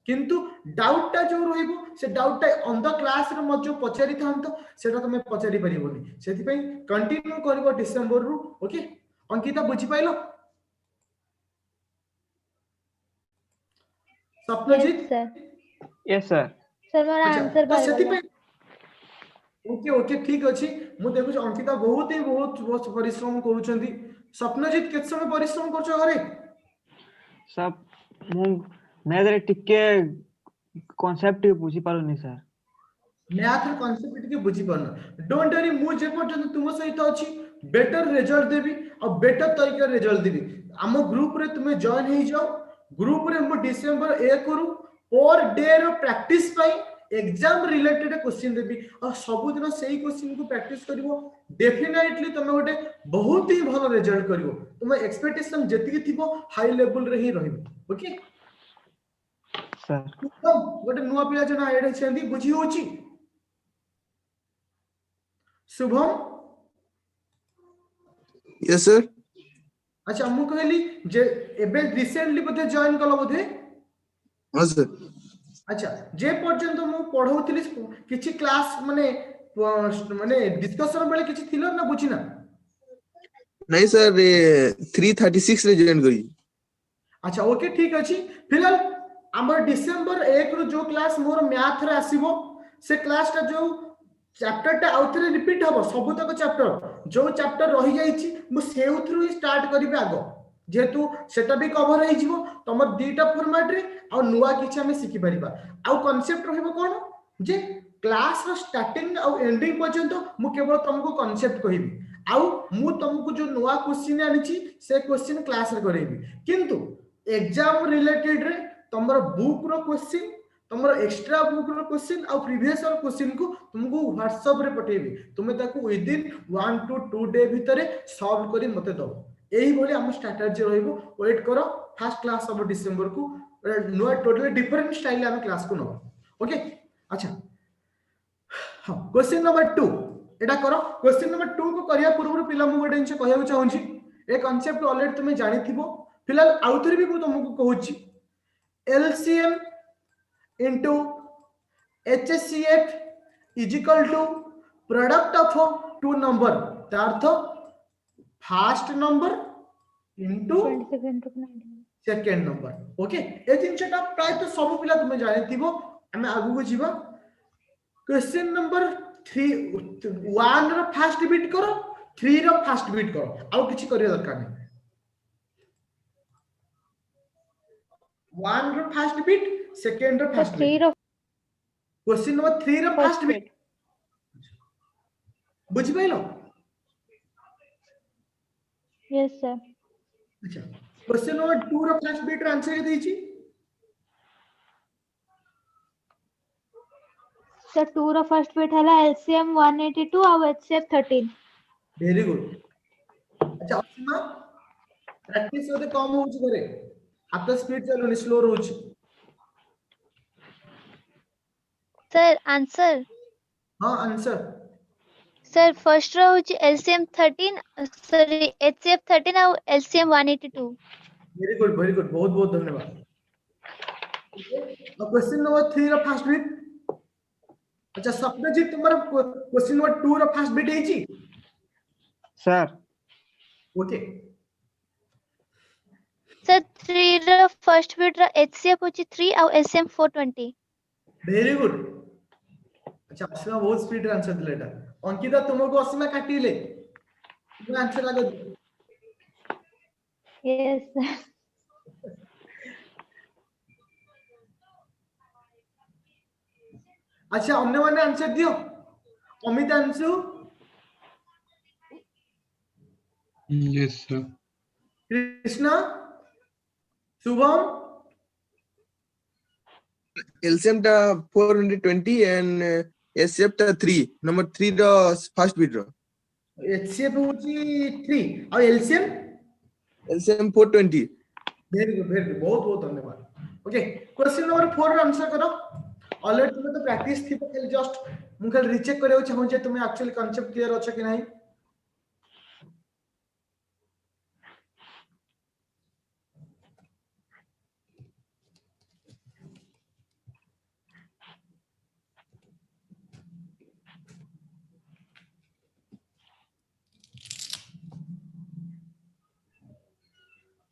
किंतु डाउट ता जो रहइबो से डाउट ता ऑन द क्लास रे म जो पचारि थांतो सेटा तुमे पचारि परिबोनी सेति पई कंटिन्यू करबो डिसेंबर रु ओके अंकिता बुझी पाइलो सपनजीत यस सर सर मोर आंसर तो सेति पई ओके ओके ठीक अछि मु देखु छी अंकिता बहुत परिश्रम करूछंती सपनजीत केत समय परिश्रम करछो घरे सब मु मैथ टिके कांसेप्ट बुझी पारुनी सर मैथ रे कांसेप्ट टिके बुझी पारन डोंट वरी मु जे पर्यंत तुम सहित अछि बेटर रिजल्ट देबी और बेटर तरीके रिजल्ट देबी हम ग्रुप रे तुमे जॉइन हे जाओ ग्रुप रे मु डिसेंबर 1 रु पर डे रो प्रैक्टिस पाई एग्जाम रिलेटेड क्वेश्चन देबी और सब दिन सेही क्वेश्चन को प्रैक्टिस करिवो डेफिनेटली तुम गोटे बहुत ही भलो रिजल्ट करिवो तुम एक्सपेक्टेशन जति थिबो हाई लेवल रे ही रहिबो ओके सर गोटे नुवा पिला जना एड छेंदी बुझी होची शुभम यस सर अच्छा मु कहली जे एबे रिसेंटली बते जॉइन कलो बते हां सर अच्छा जे पर्यंत मु पढौतिली किछि क्लास माने माने डिस्कशन बेले किछि थिलो ना बुझिना नहीं सर 336 रे जॉइन करी अच्छा ओके ठीक अछि फिलहाल हमर डिसेंबर 1 रु जो क्लास मोर मैथ रे आसीबो से क्लास टा जो चैप्टर टा आउथरे रिपीट हबो सब तक चैप्टर जो चैप्टर रहि जाई छी मु सेउथरु ही स्टार्ट करिबे आगो जेतु सेटा भी कवर हे जिवो तमर दीटा फॉर्मेट रे आ नुवा किछि हमें सिखि परिबा आ कांसेप्ट रहबो कोन जे क्लास रो स्टार्टिंग आ एंडिंग पर्यंत मु केवल तुमको कांसेप्ट कहिबी आ मु तुमको जो नुवा क्वेश्चन आनिछि से क्वेश्चन क्लास रे करेबी किंतु एग्जाम रिलेटेड रे तमर बुक रो क्वेश्चन तमर एक्स्ट्रा बुक रो क्वेश्चन आ प्रीवियस रो क्वेश्चन को तुमको व्हाट्सएप रे पठेबी तुमे ताको विद इन 1 to 2 डे भितरे सॉल्व करी मते दो एही बोली हम स्ट्रेटजी रहइबो वेट करो फर्स्ट क्लास ऑफ डिसेंबर को नुवा टोटली डिफरेंट स्टाइल हम क्लास को नो ओके अच्छा हाँ क्वेश्चन नंबर 2 एटा करो क्वेश्चन नंबर 2 को करिया पूर्व पिला मु गोटे जिंस कहया चाहूची ए कांसेप्ट ऑलरेडी तुम जानिथिबो फिलहाल आउथरे भी मु तुमको कहूची LCM into HCF is equal to product of two number अर्थ first number into 27 to 19 second number okay ए जिनटा प्राय तो सब पिला तुम जानिथिबो हमें आगु को जीवा क्वेश्चन नंबर 3 1 रो फर्स्ट बिट करो 3 रो फर्स्ट बिट करो आउ किछि करिया दरकार नहीं 1 रो फर्स्ट बिट सेकेंड रो फर्स्ट बिट 3 रो क्वेश्चन नंबर 3 रो फर्स्ट बिट बुझि पाइलो यस सर अच्छा क्वेश्चन नंबर 2 रो फर्स्ट बिट रो आंसर देछि सर 2 रो फर्स्ट बिट हला LCM 182 और HCF 13 वेरी गुड अच्छा असीमा प्रैक्टिस होते कम होउछि करे हाथ स्पीड चलुनी स्लो रहउछि सर आंसर हां आंसर सर फर्स्ट रो होची LCM 13 सॉरी HCF 13 और LCM 182 वेरी गुड बहुत बहुत धन्यवाद और क्वेश्चन नंबर 3 रो फर्स्ट बिट अच्छा सपनाजीत तुम्हारा क्वेश्चन नंबर 2 रो फर्स्ट बिट है जी सर ओके सर 3 रो फर्स्ट बिट रो HCF होची 3 और LCM 420 वेरी गुड अच्छा असीमा बहुत स्पीड रे आंसर दिले एटा अंकिता तुमको असीमा काटिले तुम आंसर लगा यस सर अच्छा अन्य माने आंसर दियो Amit Anshu Yes, sir. Krishna Shubham LCM टा 420 and HCF टा 3 number 3 रो first bit रो HCF होची 3 और LCM LCM 420 वेरी गुड बहुत बहुत धन्यवाद ओके क्वेश्चन नंबर 4 रो आंसर करो ऑलरेडी तुम तो प्रैक्टिस थी खाली जस्ट मु खाली रीचेक करयो चाहू जे तुम एक्चुअली कांसेप्ट क्लियर अछ कि नहीं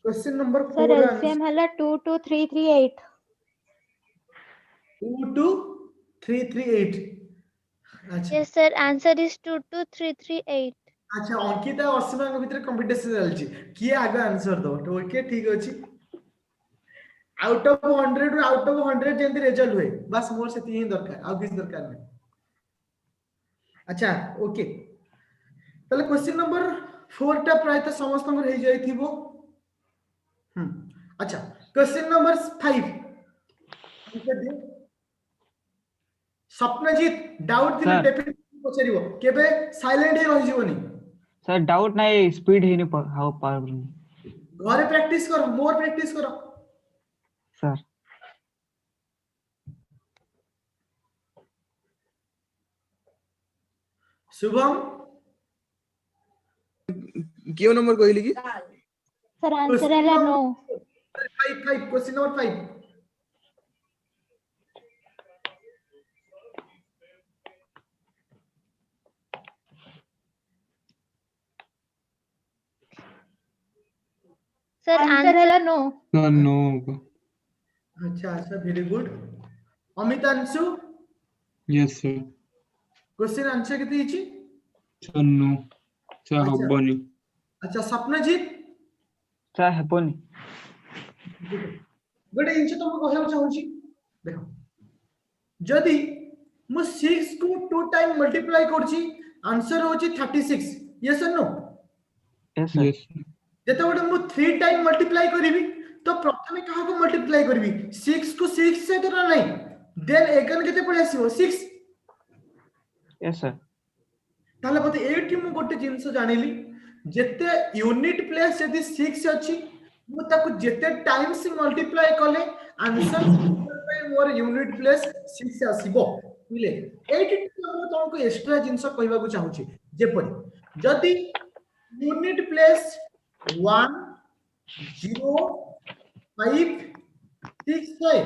क्वेश्चन नंबर सर 4 LCM हला 22338 22338 अच्छा यस सर आंसर इज 22338 अच्छा अंकिता और असीमा के भीतर कंपटीशन चलची किए आगे आंसर दो ओके ठीक अछि आउट ऑफ 100 रो आउट ऑफ 100 जेंति रिजल्ट हुए बस मोर से ही दरकार आ किस दरकार नहीं अच्छा ओके तले क्वेश्चन नंबर 4 टा प्राय तो समस्त नंबर हे जाई थिबो अच्छा क्वेश्चन नंबर 5 आंसर दियो स्वप्नजीत डाउट दिले Sir. डेफिनेटली पछरिबो केबे साइलेंट हे रहि जीवनी सर डाउट नहीं स्पीड ही नहीं हाउ पावर घरे प्रैक्टिस करो मोर प्रैक्टिस करो सर शुभम क्यों नंबर कहली की सर आंसर हला 9 5 क्वेश्चन नंबर 5 सर आंसर हला 9 Sir, no होगा. अच्छा अच्छा very good Amitanshu Yes, sir. Question answer केते हिची Sir, no. Sir, अच्छा। हबनी. अच्छा स्वप्नजीत सर हेपनी गोटे जिनिस तुमको कहବାକୁ चाहूची देखो जदि मु 6 को 2 टाइम मल्टीप्लाई करची आंसर होची 36 यस और no yes sir Yes, sir. जेते गोटे मु 3 टाइम मल्टीप्लाई करबी तो प्रथमे कहा को मल्टीप्लाई करबी 6 को 6 से तो नहीं देन एगन केते पळे आसीबो 6 यस सर ताले बते एठी मु गोटे जिंस जानिली जेते यूनिट प्लेस यदि 6 अछि मु ताको जेते टाइम्स मल्टीप्लाई कले आंसर पे मोर यूनिट प्लेस 6 आसीबो बुझले एठी हम तुमको एक्स्ट्रा जिंस कहबा को चाहूची जेपरि जदी यूनिट प्लेस 1 0 5 6 है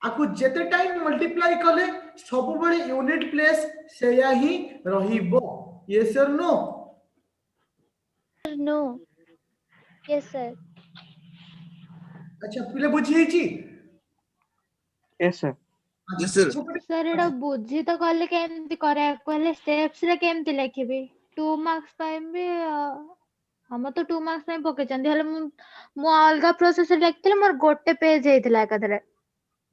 आकु जेते टाइम मल्टीप्लाई कले सब बळे यूनिट प्लेस सेया ही रहिबो यस और नो No. Yes, sir. अच्छा पिले बुझी छी yes sir Yes, sir. Sir एटा बुझी तो कहले केमती करे कहले स्टेप्स रे केमती लिखिबी 2 मार्क्स पाइबे हम तो 2 मार्क्स में पके चंदी हले मु अलगा प्रोसेस रे लिखतिले मोर गोटे पेज हेतिला एकथरे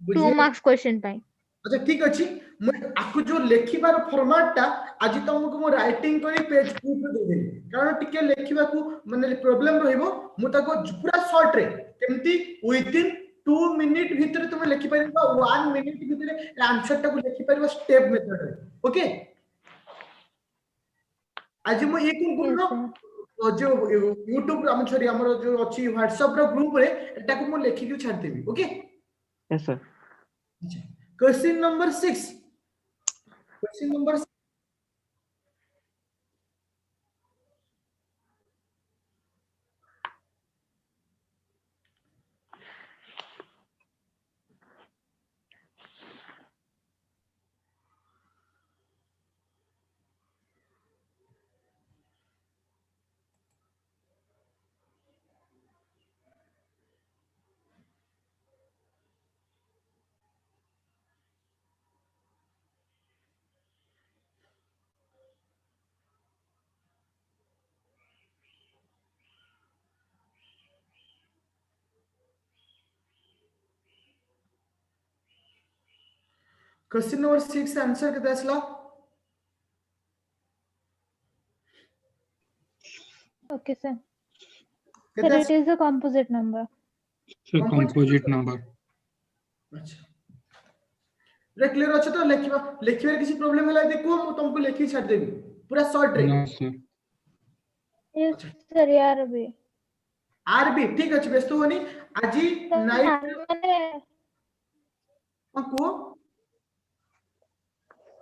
2 मार्क्स क्वेश्चन पाई अच्छा ठीक अछि मैं आकु जो लेखिबार फॉर्मेट टा आज तुमको मो राइटिंग करी पेज 2 पे दे देली कारण टिके लेखिबा को माने प्रॉब्लम रहिबो मु ताको पूरा शॉर्ट रे केमती विद इन 2 मिनिट भीतर तुम लिखि परिबा 1 मिनिट भीतर आंसर टा को लिखि परिबा स्टेप मेथड रे ओके आज मु एक गुरु जो YouTube हम सॉरी हमर जो अछि WhatsApp रो ग्रुप रे एटा को मु लिखि के छाड़ देबी ओके yes sir अच्छा question number 6 question number question number 6 answer केते असला ओके सर केते sir it is a composite number sir composite number अच्छा रे क्लियर अछि तो लेखिबा किसी प्रॉब्लम होला देखो मु तुमको लेखि छाड़ देबी पूरा शॉर्ट रे नो सर यस सर यार भी आरबी ठीक अछि व्यस्त होनी आजी नाइट माने को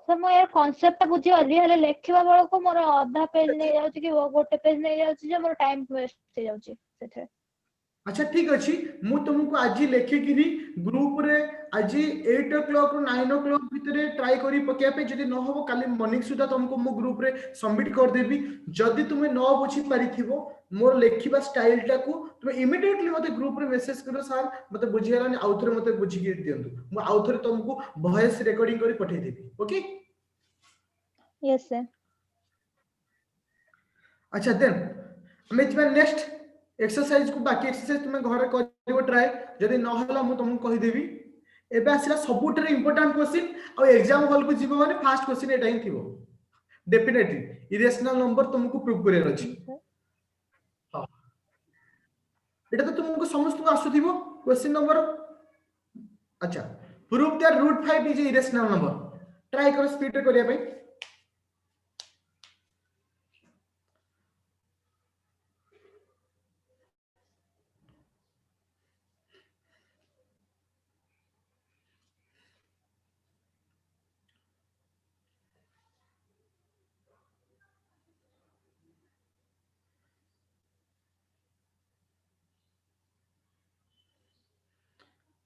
सर मो यार कांसेप्ट बुझी अली हले लेखिबा बेल को मोर आधा पेज नै जाउची कि गोटे पेज नै जाउची जे मोर टाइम वेस्ट हो जाउची सेथे अच्छा ठीक अछि मु तुमको आजी लेखि किरी ग्रुप रे आजी 8 o'clock रो 9 o'clock भितरे ट्राई करी पकिया पे जदी न होबो काली मॉर्निंग सुदा तुमको मु ग्रुप रे सबमिट कर देबी जदी तुमे न बुझी पारिथिबो मोर लेखिबा स्टाइल टा को तुमे इमीडिएटली मते ग्रुप रे मेसेज करो सर मते बुझी हलानी आउथरे मते बुझी के दियंतु मु आउथरे तुमको वॉइस रिकॉर्डिंग करी पठै देबी ओके यस सर अच्छा देन हमें जब नेक्स्ट एक्सरसाइज को बाकी एक्सरसाइज तुम घर करिवो ट्राई जदी न होला मु तुमको कहि देबी एबे आसिला सबुटरे इंपोर्टेंट क्वेश्चन और एग्जाम हॉल को जीवो माने फर्स्ट क्वेश्चन एटा ही थिबो डेफिनेटली इरेशनल नंबर तुमको प्रूव करियर अछि हां एटा तो तुमको समस्त को आसुथिबो क्वेश्चन नंबर अच्छा prove that √5 is irrational number try करो स्पीड रे करिया पे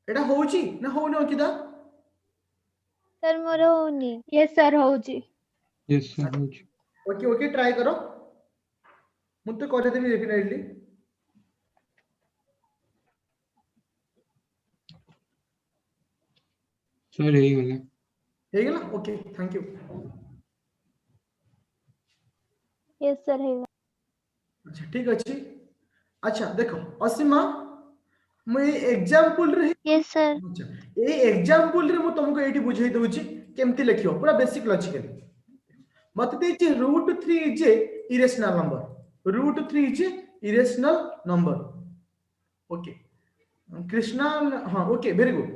एटा होउची ना होउनी अंकिता सर मोर होनी यस सर होउची yes sir okay okay try करो मु तो करे देबी डेफिनेटली सर यही वाला हे गेला okay thank you yes sir है अच्छा ठीक अछि अच्छा देखो असीमा मैं एग्जांपल रे यस सर अच्छा ए एग्जांपल रे मु तुमको एठी बुझाई दउची केमती लिखियो पूरा बेसिक लॉजिकल मते देछि √3 is irrational number √3 is irrational number okay Krishna हां ओके वेरी गुड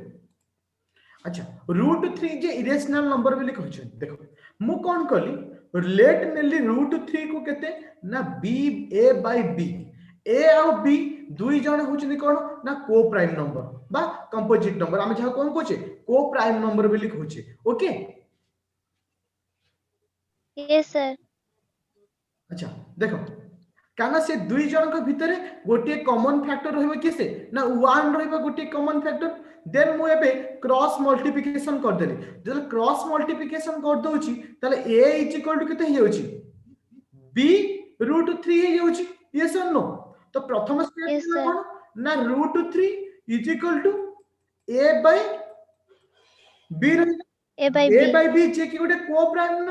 अच्छा √3 इज इरेशनल नंबर बोली कहछ देखो मु कोन कली लेट नेली √3 को केते ना b a by b ए आउ बी दुई जण होचनी कोन ना को प्राइम नंबर बा कंपोजिट नंबर आमे जहा कोन कोचे को प्राइम नंबर बोली कहूचे ओके यस सर अच्छा देखो काना से दुई जण को भितरे गोटे कॉमन फैक्टर रहबे किसे ना 1 रहबे गोटे कॉमन फैक्टर देन मु एबे क्रॉस मल्टीप्लिकेशन कर देली जब क्रॉस मल्टीप्लिकेशन कर दोची ताले a इज इक्वल टू केते हेउची b √3 हे हेउची यस और नो तो प्रथम स्टेप Yes, sir. कोन ना √3 is equal to a by b A by a B by b जे कि गोटे को प्राइम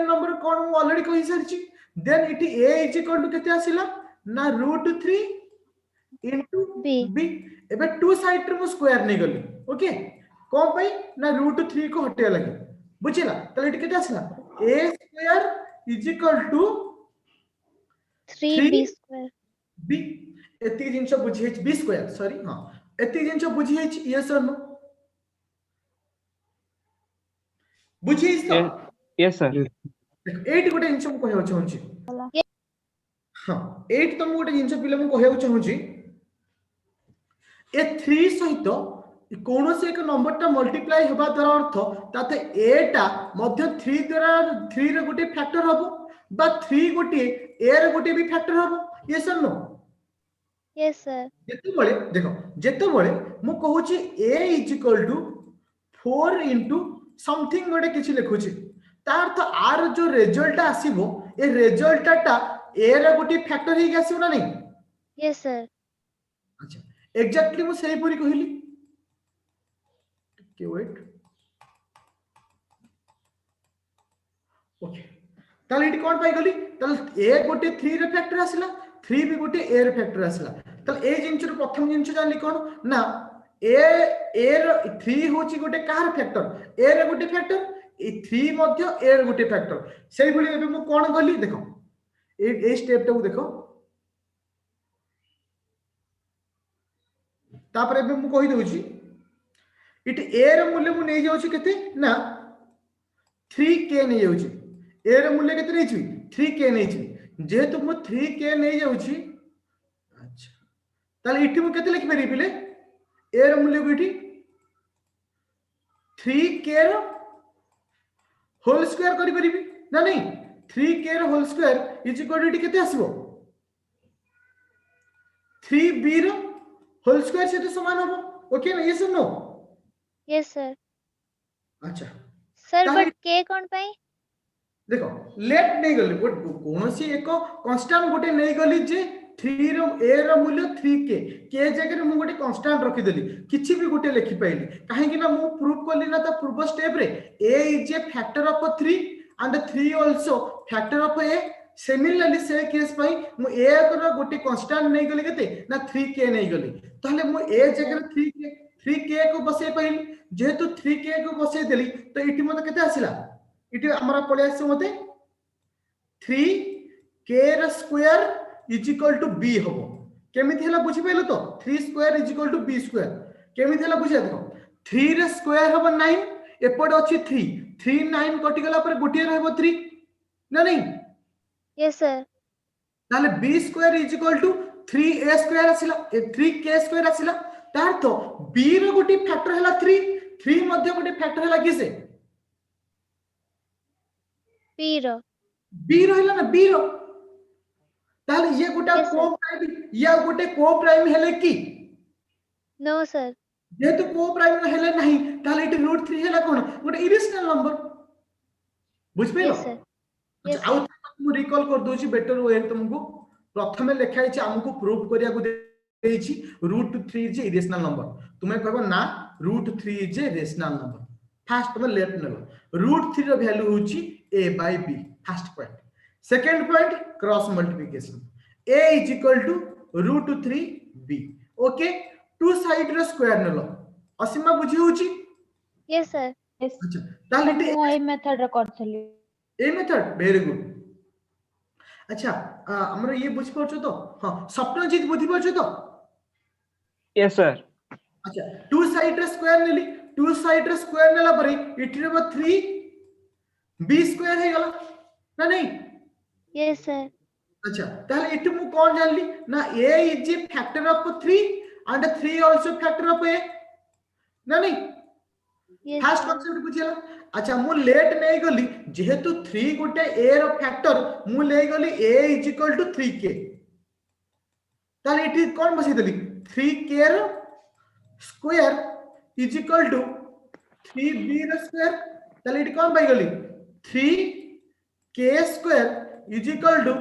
नंबर कोन मु ऑलरेडी कहि सारची then it a is equal to केते आसिला ना √3 इनटू B. b एबे टू साइड रे मु स्क्वायर नै गली ओके कोन पई ना √3 को हटिया लगे बुझिला तले इट केते आसिला a square is equal to 3b square b एती जिंस बुझी h b स्क्वायर सॉरी हां एती जिंस बुझी h यस और नो बुझी तो यस सर देखो 8 गोटे जिंस को कहउ चाहूची हां 8 तुम गोटे जिंस पिले मु कहउ चाहूची ए 3 सहित कोनोसे एक नंबर टा मल्टीप्लाई हेबा द्वारा अर्थ ताते a टा मध्य 3 द्वारा 3 रे गोटे फैक्टर हबो बा 3 गोटे a रे गोटे भी फैक्टर हबो यस और नो यस सर जेतेबेले देखो जेतेबेले मु कहूची a is equal to 4 into something गोटे किछि लिखुची तार तो आर जो रिजल्ट आसीबो ए रिजल्ट टा a रे गोटे फैक्टर ही आसीबो ना नहीं यस सर अच्छा एग्जैक्टली मु सही पूरी कहिली के वेट ओके ताले इट कोन पाई गली ताले a गोटे 3 रे फैक्टर आसिला 3 भी गोटे a रे फैक्टर आसिला ताले a जिंच रो प्रथम जिंच जानि कोन ना a रो 3 होची गोटे कार फैक्टर a रे गोटे फैक्टर ए 3 मध्य a रे गोटे फैक्टर सेही भली एबे मु कोन गली देखो ए स्टेप टा देखो तापर एबे मु कहि दउची इट a रे मूल्य मु नै जाउची केते ना 3k नै जाउची a रे मूल्य केते नै छी 3k नै छी जेहेतु मु 3k नै जाउची अच्छा ताले इठी मु केते लिखि पेरी पिले a रे मूल्य को इठी 3k रो होल स्क्वायर करि परिबी ना नहीं 3k रो whole square is equal to इठी केते आसीबो 3b रो होल स्क्वायर से तो समान हो ओके ना ये सुनो यस सर अच्छा सर ताले- बट के कोन पाई देखो लेट नहीं गली कोनोसी एक कांस्टेंट गोटे नहीं गली जे 3 रो a रो मूल्य 3k के जगह रे मु गोटे कांस्टेंट रखि देली किछि भी गोटे लिखि पाइली काहे कि ना मु प्रूफ करली ना त पूर्व स्टेप रे a is a factor of 3 and 3 also factor of a similarly से केस पई मु a को गोटे कांस्टेंट नहीं गली केते ना 3k नहीं गली ताले मु a जगह 3k को बसे पाइली जेहेतु 3k को बसे देली तो इटी मते केते आसिला इटी हमरा पळे आसे मते 3k र square is equal to b हबो केमिति हला बुझि पाइलो तो 3 square is equal to b square केमिति हला बुझिया देखो 3 र स्क्वायर हबो 9 एपड अछि 3 9 कटि गला पर गोटिए रहबो 3 ना नहीं यस सर ताले b square is equal to 3a square आसिला 3k स्क्वायर आसिला तार तो b रो गोटी फैक्टर हला 3 मध्ये गोटी फैक्टर हला किसे p रो b रो हला ना b रो ताले ये गोटा Yes, sir. को प्राइम या गोटे को प्राइम हेले की नो सर जेहेतु को प्राइम हेले नहीं ताले इट √3 हेला कोन गोटे इरेशनल नंबर बुझ पेलो यस सर Yes, आउ मु रिकॉल कर दोची बेटर वे तुमको प्रथमे लेखाई छी हमको प्रूफ करिया को देछि √3 इज इरेशनल नंबर तुमे कहबो ना √3 is a rational number first तुम लेफ्ट नेलो √3 रो वैल्यू होची a by b first point second point cross multiplication a is equal to √3b okay two side रो स्क्वायर नेलो असीमा बुझी होची यस सर अच्छा ताले ମୁଁ ଏଇ ମେଥଡ ରେ କରିଥିଲି ए मेथड वेरी गुड अच्छा हमरो ये बुझ परछो तो हां स्वप्नजीत बुझी परछो तो यस सर अच्छा टू साइड रे स्क्वायर नेली टू साइड रे स्क्वायर नेला परे इटी रे 3 b स्क्वायर हे गला ना नहीं यस सर अच्छा ताहले इट मु कोन जानली ना a is a factor of 3 and 3 also factor of a ना नहीं Yes, फास्ट sir. कांसेप्ट बुझिला अच्छा मु लेट नै गली जेहेतु 3 गोटे a रो फैक्टर मु ले गली a is equal to 3k ताहले इट कोन बसै देली 3k रो square is equal to 3b रो स्क्वायर ताहले इट कोन पाई गली 3k square is equal to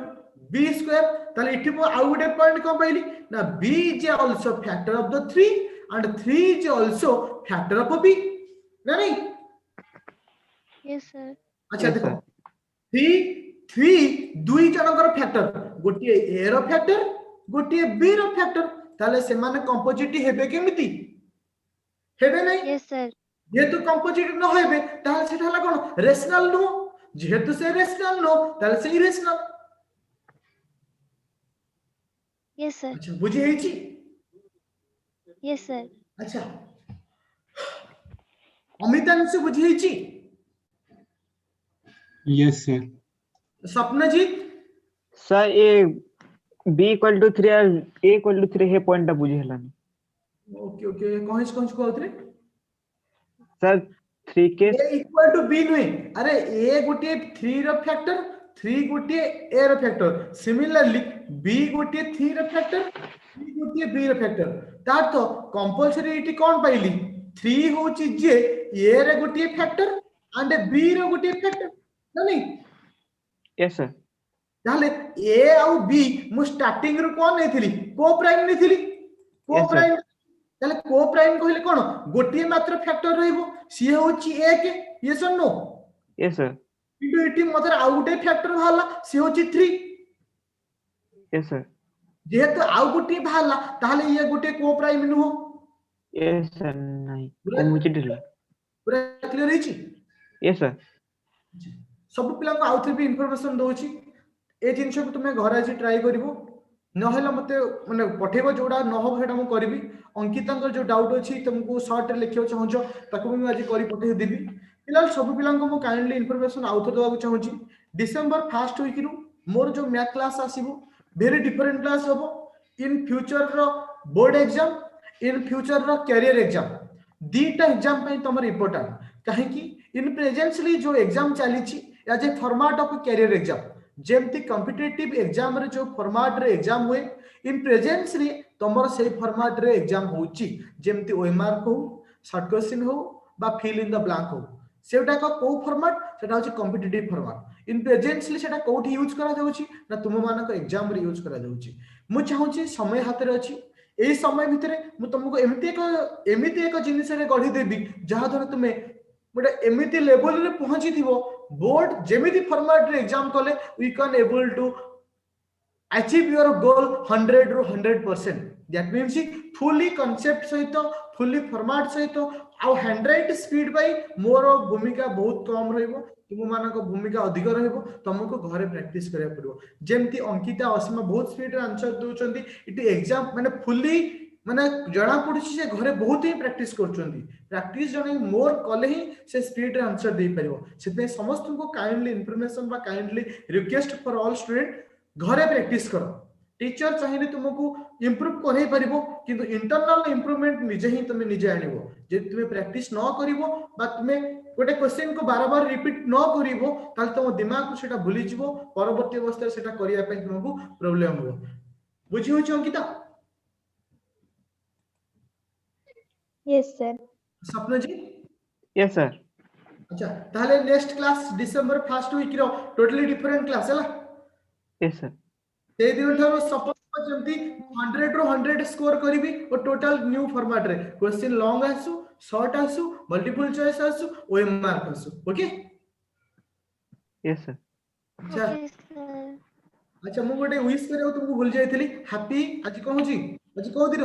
b square ताहले इठी मु आउ गोटे पॉइंट कोन पाइली ना b is also factor of the 3 and 3 is also factor of b ना नहीं Yes, sir. अच्छा Yes, देखो sir. 3 दुई जनकर फैक्टर गोटे a रो फैक्टर गोटे b रो फैक्टर ताले से माने कंपोजिट हेबे केमिति हेबे नहीं Yes, sir. जेहेतु कंपोजिट न हेबे ताले सेटा हला कोन रेशनल नो जेहेतु से रेशनल नो ताले से इरेशनल Yes, sir. अच्छा बुझी हेची Yes, sir. अच्छा अमितांश बुझी हेची yes sir स्वप्नजीत सर ये b इक्वल टू 3 और a इक्वल टू 3 हे पॉइंट टा बुझी हलानी ओके ओके कौन कहउतरे sir 3k a equal to b नुहे अरे a गोटे 3 रो फैक्टर 3 गोटे a rho factor similarly b गोटे 3 रो फैक्टर 3 गोटे b रो फैक्टर तार तो कंपलसरी इटी कोन पाइली 3 होची जे a रे गोटे फैक्टर एंड b रो गोटे फैक्टर ना नहीं यस सर ताले a आउ b मु स्टार्टिंग रो कोन नेथिली को प्राइम नेथिली को Yes, sir. प्राइम ताले को प्राइम कहले कोन गोटे मात्र फैक्टर रहइबो सी होची 1 यस और नो यस सर किंतु इटी मदर आउ गोटे फैक्टर भाला सी होची 3 यस सर जेहेतु आउ गोटे भाला ताले ये गोटे को प्राइम नुहो यस सर नहीं कम्युनिटी ला पूरा क्लियर हेची यस सर सब पिला को आउथरे भी इंफॉर्मेशन दोची ए जिंस को तुमे घर आज ट्राई करिवो नहेला मते माने पठेबो जोडा न हो हेटा मु करबी अंकितांकर जो डाउट अछि तुमको शॉर्ट रे लिखियो चाहछो ताको मु आज करी पठे देबी फिलहाल सब पिला को मु काइंडली इंफॉर्मेशन आउथ देबा चाहूची डिसेंबर फर्स्ट वीक रु मोर जो मैथ क्लास आसीबो वेरी डिफरेंट क्लास होबो इन फ्यूचर रो बोर्ड एग्जाम इन फ्यूचर रो कैरियर एग्जाम दीटा एग्जाम पे तमर इंपोर्टेंट काहे कि इन प्रेजेंटली जो एग्जाम चली छी as a format of career exam जेमती कॉम्पिटिटिव एग्जाम रे जो फॉर्मेट रे एग्जाम हुए इन प्रेजेंटली तमर से फॉर्मेट रे एग्जाम होची जेमती ओएमआर को शॉर्ट क्वेश्चन हो बा फिल इन द ब्लैंक हो सेटा को फॉर्मेट सेटा होची कॉम्पिटिटिव फॉर्मेट इन प्रेजेंटली सेटा कोठी यूज करा जाउची ना तुम मानक एग्जाम रे यूज करा जाउची मु चाहूची समय हाथ रे अछि एई समय भितरे मु तुमको एमिति एक जिनिस रे गढी देबी जहा द्वारा तुमे गोटे एमिति लेवल रे पहुंची थिबो बोर्ड जेमिति फॉर्मेट रे एग्जाम कले we can able to achieve your goal 100 रो 100% दैट मींस फुली कांसेप्ट सहित फुली फॉर्मेट सहित आ हैंडराइट स्पीड बाई मोर भूमिका बहुत कम रहइबो तुम मानक भूमिका अधिक रहइबो तुमको घरे प्रैक्टिस करिया पड़िबो जेमति अंकिता असीमा बहुत स्पीड रे आंसर दोचंदी इट एग्जाम माने फुली माने जणा पडुछि जे घरे बहुत ही प्रैक्टिस करचंदी प्रैक्टिस जने मोर कले ही से स्पीड रे आंसर दे परिबो सेते समस्त को काइंडली इंफॉर्मेशन बा kindly request for all student घरे प्रैक्टिस करो टीचर चाहिए तुमको इंप्रूव करही परिबो किंतु इंटरनल इंप्रूवमेंट निजे ही तुम निजे आनिबो जे तुमे प्रैक्टिस न करिवो बा तुमे गोटे क्वेश्चन को बार बार रिपीट न करिवो ताल तुम दिमाग को सेटा भूली जिवो परवर्ती अवस्था सेटा करिया पे तुमको प्रॉब्लम हो बुझी हो अंकिता Yes, sir. सपना जी यस सर अच्छा ताले next class December first week रो टोटली डिफरेंट क्लास हला यस सर ते दिन थारो सपोज जंती 100 रो 100 स्कोर करबी और टोटल न्यू फॉर्मेट रे क्वेश्चन लॉन्ग आसु शॉर्ट आसु मल्टीपल चॉइस आसु ओएमआर आसु ओके यस सर अच्छा Okay, sir. अच्छा मु गोटे विश करियो तुमको भूल जायथिली हैप्पी आज कहूची आज को दिन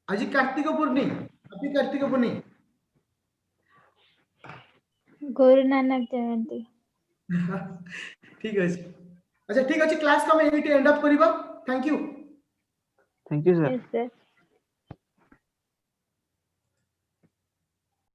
आज Kartik Purnima happy Kartik Purnima Guru Nanak Jayanti. ठीक है अच्छा ठीक है क्लास को हम एंड अप करिबा thank you thank you sir Yes, sir.